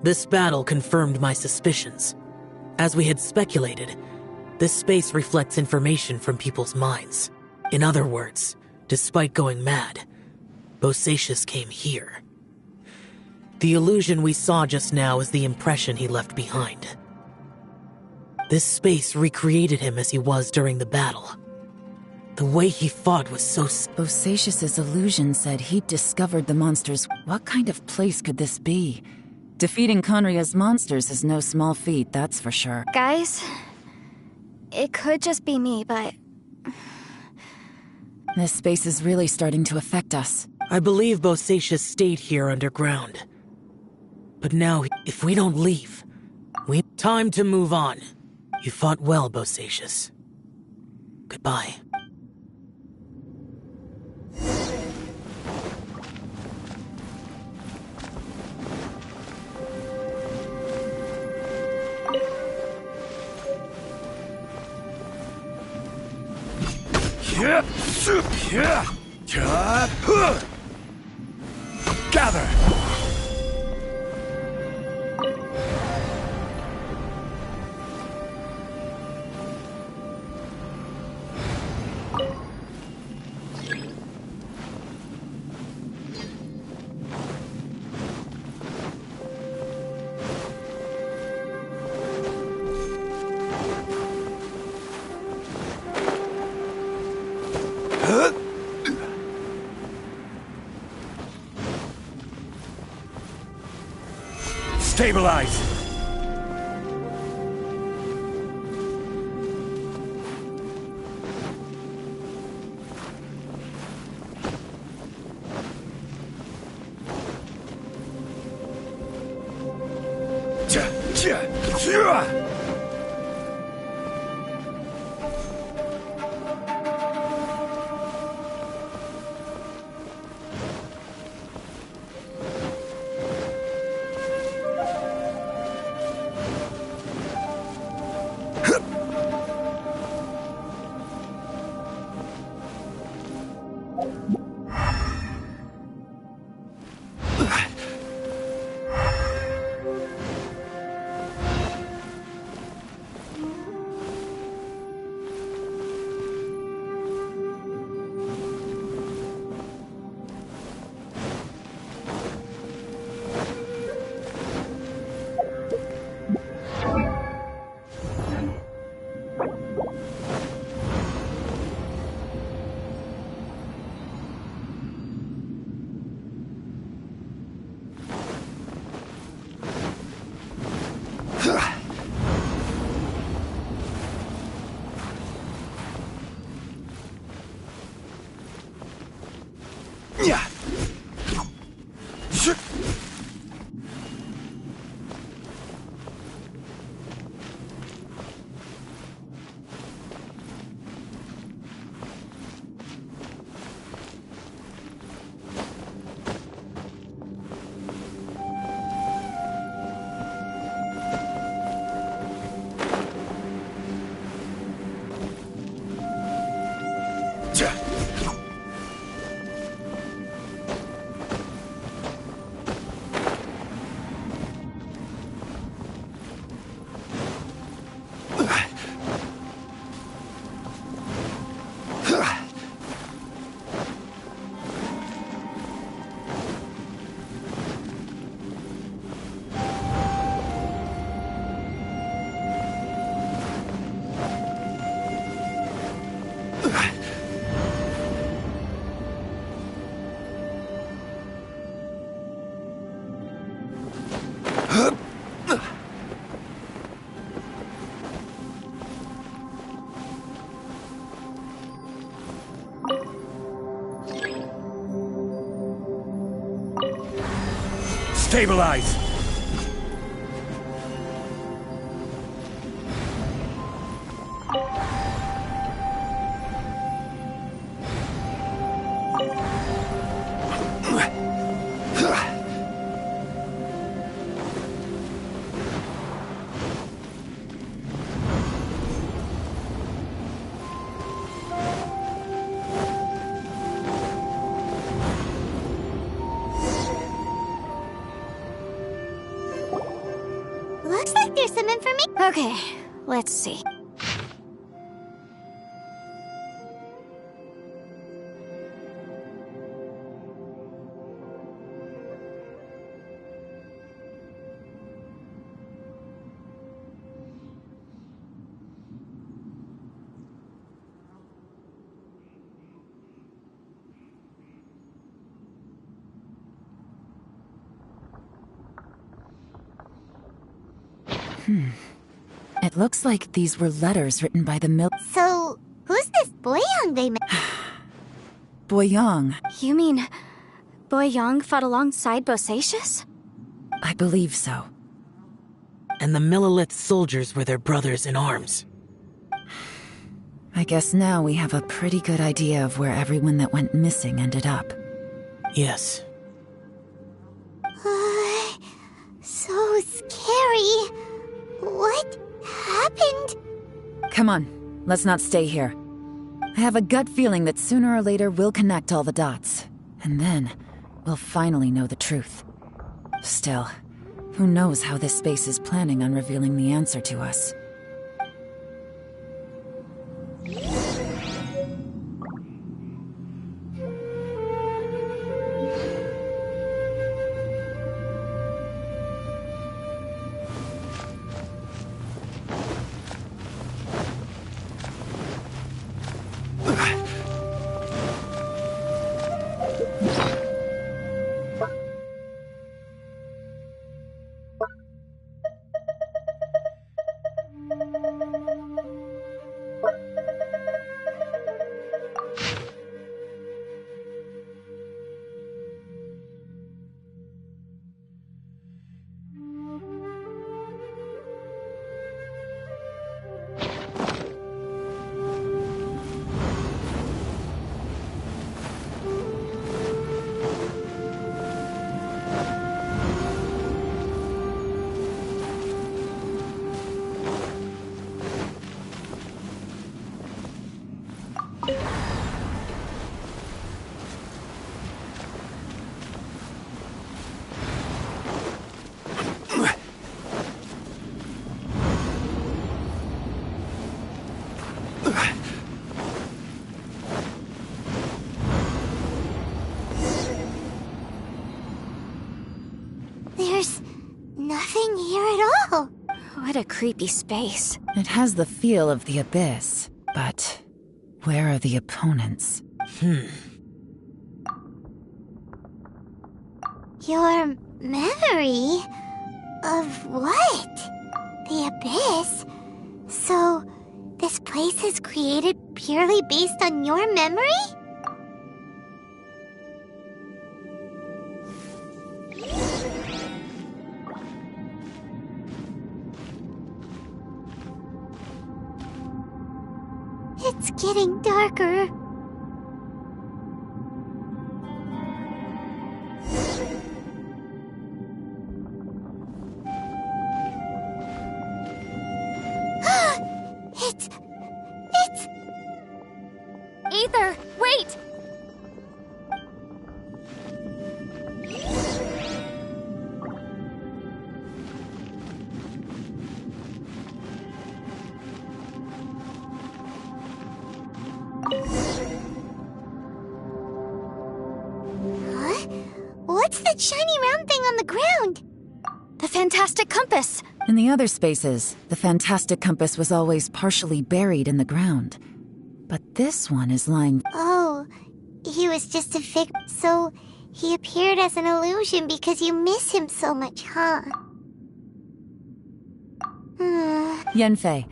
This battle confirmed my suspicions. As we had speculated, this space reflects information from people's minds. In other words, despite going mad, Bosacius came here. The illusion we saw just now is the impression he left behind. This space recreated him as he was during the battle. The way he fought was so— Bosacius's illusion said he'd discovered the monsters. What kind of place could this be? Defeating Conria's monsters is no small feat, that's for sure. Guys, it could just be me, but... This space is really starting to affect us. I believe Bosacius stayed here underground. But now, if we don't leave, time to move on. You fought well, Bosacius. Goodbye. Gather! Stabilize! Stabilize! Looks like there's some information. Okay, let's see. It looks like these were letters written by the So, who's this Boyang they met? Boyang. You mean Boyang fought alongside Bosacius? I believe so. And the Millilith soldiers were their brothers in arms. I guess now we have a pretty good idea of where everyone that went missing ended up. Yes. So scary. What happened? Come on, let's not stay here. I have a gut feeling that sooner or later we'll connect all the dots. And then, we'll finally know the truth. Still, who knows how this space is planning on revealing the answer to us. There's nothing here at all. What a creepy space. It has the feel of the abyss, but where are the opponents? Your memory? Of what? The abyss? So, this place is created purely based on your memory? darker. It's... Ether, wait! Huh? What's that shiny round thing on the ground? The fantastic compass! In the other spaces, the fantastic compass was always partially buried in the ground. But this one is lying... Oh, he was just a fig... So, he appeared as an illusion because you miss him so much, huh? Yanfei,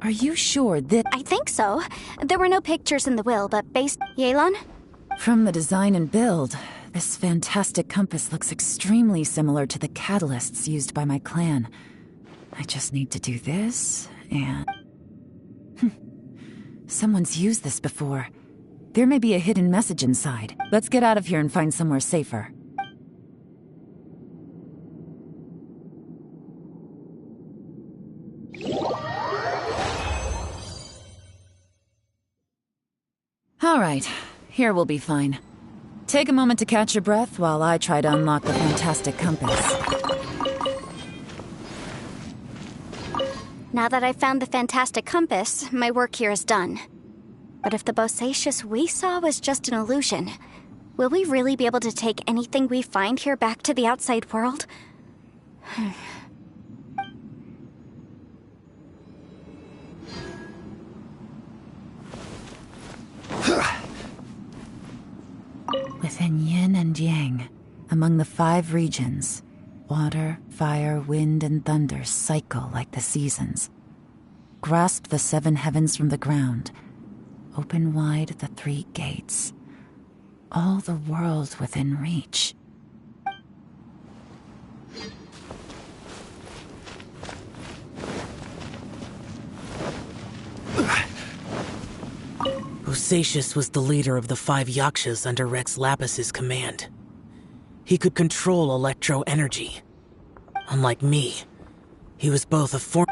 are you sure that... I think so. There were no pictures in the will, but based... Yelan? From the design and build, this fantastic compass looks extremely similar to the catalysts used by my clan. I just need to do this, and... Someone's used this before. There may be a hidden message inside. Let's get out of here and find somewhere safer. All right, here we'll be fine. Take a moment to catch your breath while I try to unlock the fantastic compass. Now that I've found the fantastic compass, my work here is done. But if the Bosacious we saw was just an illusion, will we really be able to take anything we find here back to the outside world? Within yin and yang, among the 5 regions, water, fire, wind, and thunder cycle like the seasons. Grasp the 7 heavens from the ground. Open wide the 3 gates. All the world within reach. Bosacious was the leader of the 5 Yakshas under Rex Lapis's command. He could control electro-energy. Unlike me, he was both a form...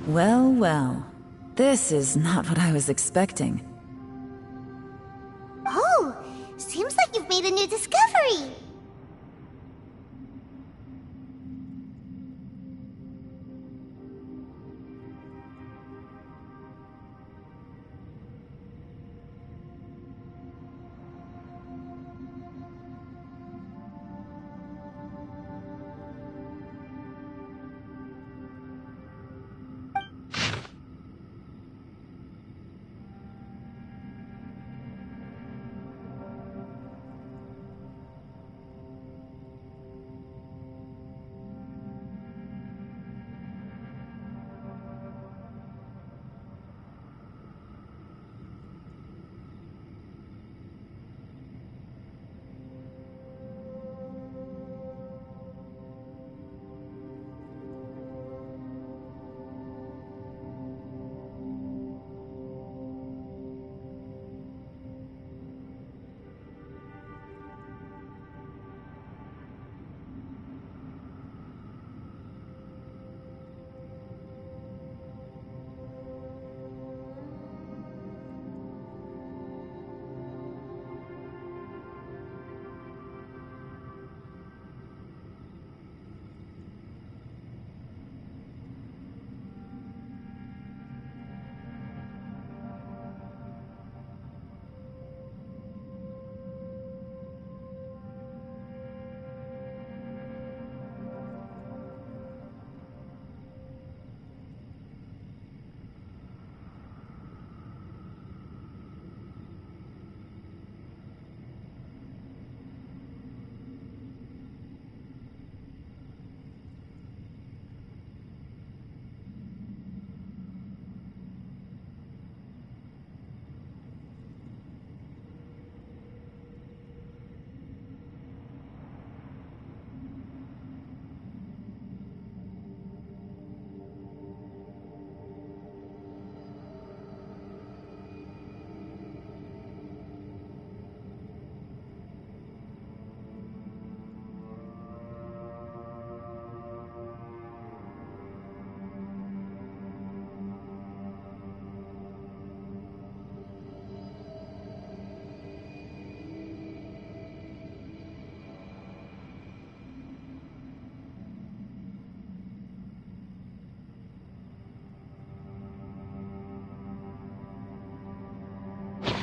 Well, well. This is not what I was expecting. Oh, seems like you've made a new discovery.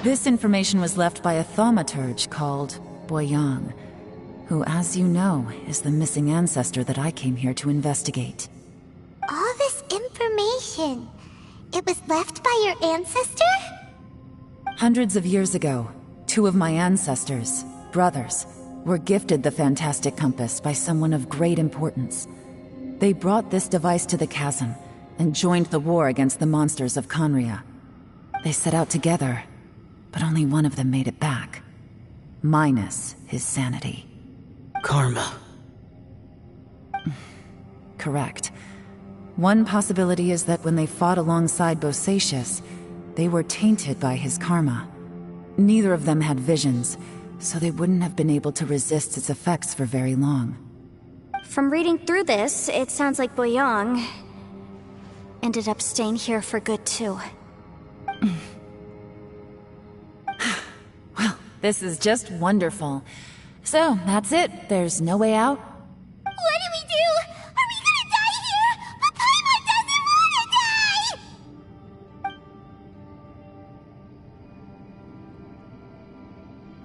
This information was left by a thaumaturge called Boyang, who, as you know, is the missing ancestor that I came here to investigate. All this information, it was left by your ancestor? Hundreds of years ago, two of my ancestors, brothers, were gifted the fantastic compass by someone of great importance. They brought this device to the chasm and joined the war against the monsters of Conria. They set out together, but only one of them made it back. Minus his sanity. Karma. Correct. One possibility is that when they fought alongside Bosacius, they were tainted by his karma. Neither of them had visions, so they wouldn't have been able to resist its effects for very long. From reading through this, it sounds like Boyang ended up staying here for good too. Well, this is just wonderful. So, that's it. There's no way out? What do we do? Are we gonna die here? But Paimon doesn't wanna die!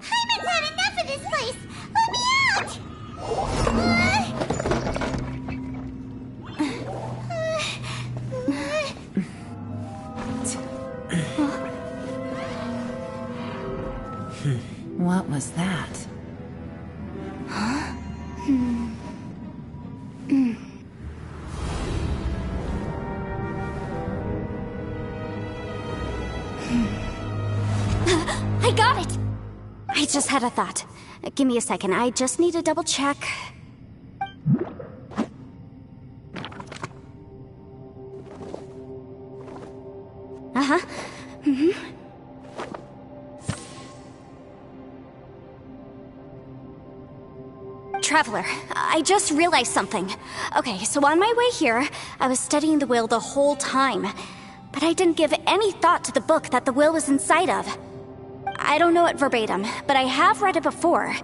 Paimon's had enough of this place! Let me out! What was that? I got it! I just had a thought. Give me a second, I just need to double check. Uh-huh. Traveler, I just realized something. Okay, so on my way here, I was studying the will the whole time. But I didn't give any thought to the book that the will was inside of. I don't know it verbatim, but I have read it before.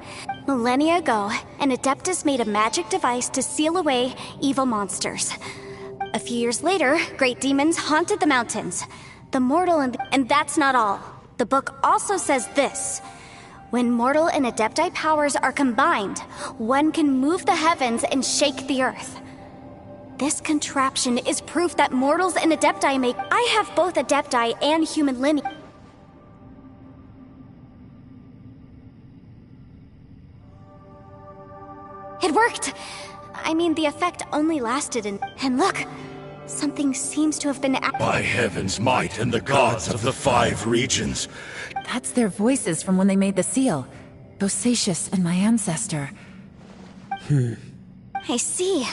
Millennia ago, an Adeptus made a magic device to seal away evil monsters. A few years later, great demons haunted the mountains. The mortal and that's not all. The book also says this. When mortal and Adepti powers are combined, one can move the heavens and shake the earth. This contraption is proof that mortals and Adepti make... I have both Adepti and human lineage. It worked! I mean, the effect only lasted and look! Something seems to have been... By heaven's might and the gods of the 5 regions! That's their voices from when they made the seal. Bosacius and my ancestor. I see.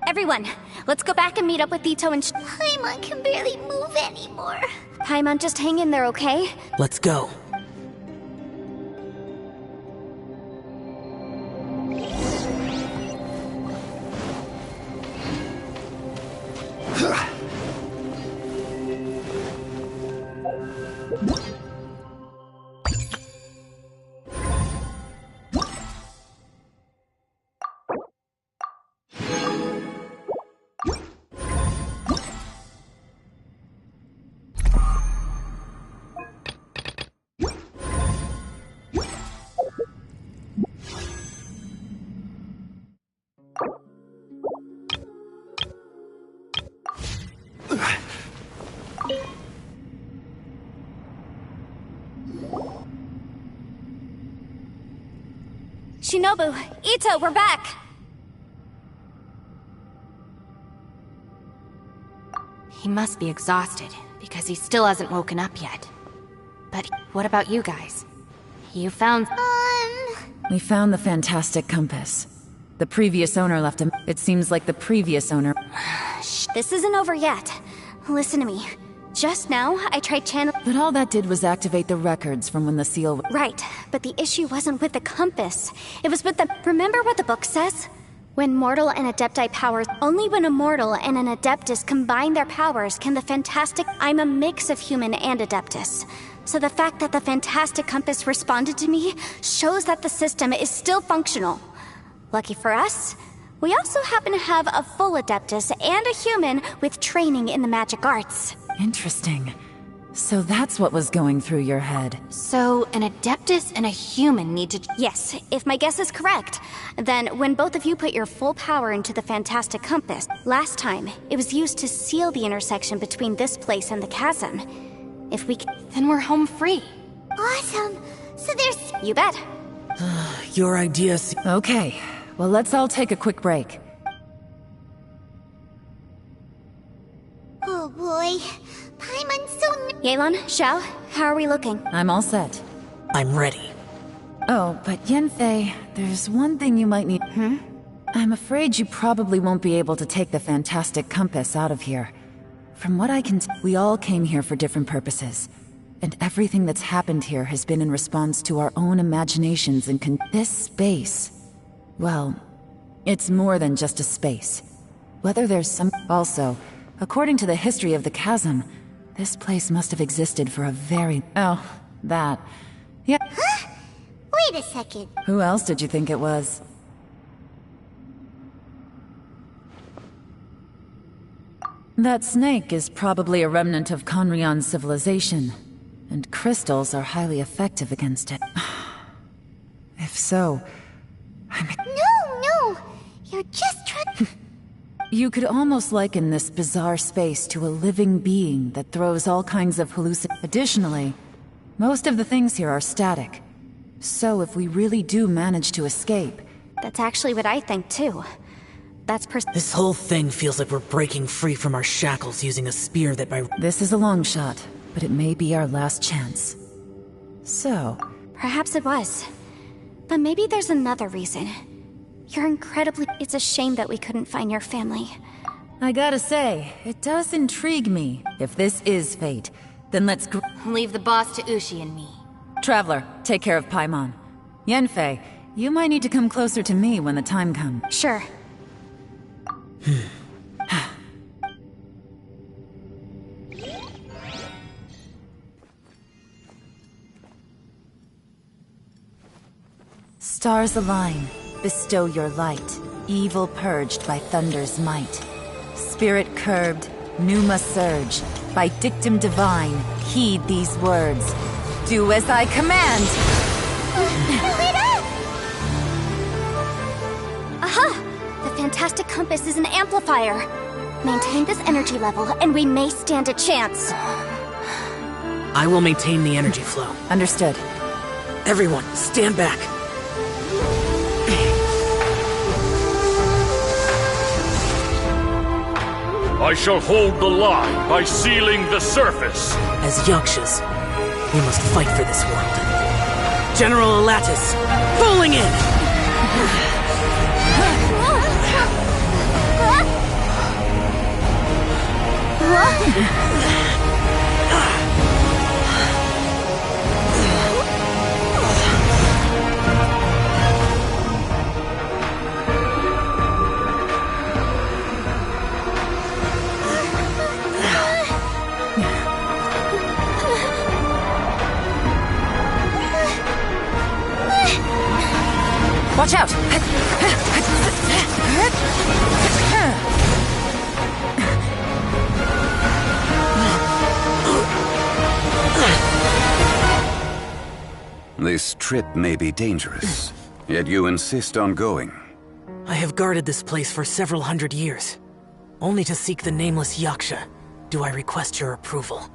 Everyone, let's go back and meet up with Ito and Paimon can barely move anymore. Paimon, just hang in there, okay? Let's go. Shinobu, Ito, we're back! He must be exhausted, because he still hasn't woken up yet. But what about you guys? You found... We found the fantastic compass. The previous owner left him. It seems like the previous owner... This isn't over yet. Listen to me. Just now, I tried channel... But all that did was activate the records from when the seal... Right, but the issue wasn't with the compass. It was with the... Remember what the book says? When mortal and Adepti powers... Only when a mortal and an Adeptus combine their powers can the fantastic... I'm a mix of human and Adeptus. So the fact that the Fantastic Compass responded to me shows that the system is still functional. Lucky for us, we also happen to have a full Adeptus and a human with training in the magic arts. Interesting. So that's what was going through your head. So an Adeptus and a human need to... Yes, if my guess is correct. Then when both of you put your full power into the Fantastic Compass, last time, it was used to seal the intersection between this place and the chasm. If we then we're home free. Awesome. So there's... You bet. Your ideas... Okay, well let's all take a quick break. Oh boy. Paimon's so... Yelan, Xiao, how are we looking? I'm all set. I'm ready. Oh, but Yanfei, there's one thing you might need... I'm afraid you probably won't be able to take the Fantastic Compass out of here. From what I can tell, we all came here for different purposes. And everything that's happened here has been in response to our own imaginations and this space. Well, it's more than just a space. Whether there's some... Also, according to the history of the chasm, this place must have existed for a very... Oh, that... Yeah. Huh? Wait a second. Who else did you think it was? That snake is probably a remnant of Conrion's civilization, and crystals are highly effective against it. If so, No! You're just trying... You could almost liken this bizarre space to a living being that throws all kinds of hallucinations. Additionally, most of the things here are static. So if we really do manage to escape... That's actually what I think, too. This whole thing feels like we're breaking free from our shackles using a spear that by... This is a long shot, but it may be our last chance. So... Perhaps it was. But maybe there's another reason. You're incredibly... It's a shame that we couldn't find your family. I gotta say, it does intrigue me. If this is fate, then let's leave the boss to Ushi and me. Traveler, take care of Paimon. Yanfei, you might need to come closer to me when the time comes. Sure. Stars align, bestow your light, evil purged by thunder's might. Spirit curbed, pneuma surge, by dictum divine, heed these words. Do as I command! Aha! The Fantastic Compass is an amplifier. Maintain this energy level, and we may stand a chance. I will maintain the energy flow. Understood. Everyone, stand back. I shall hold the line by sealing the surface. As Yakshas, we must fight for this world. General Alatus, falling in! Watch out! This trip may be dangerous, yet you insist on going. I have guarded this place for several hundred years. Only to seek the nameless Yaksha do I request your approval.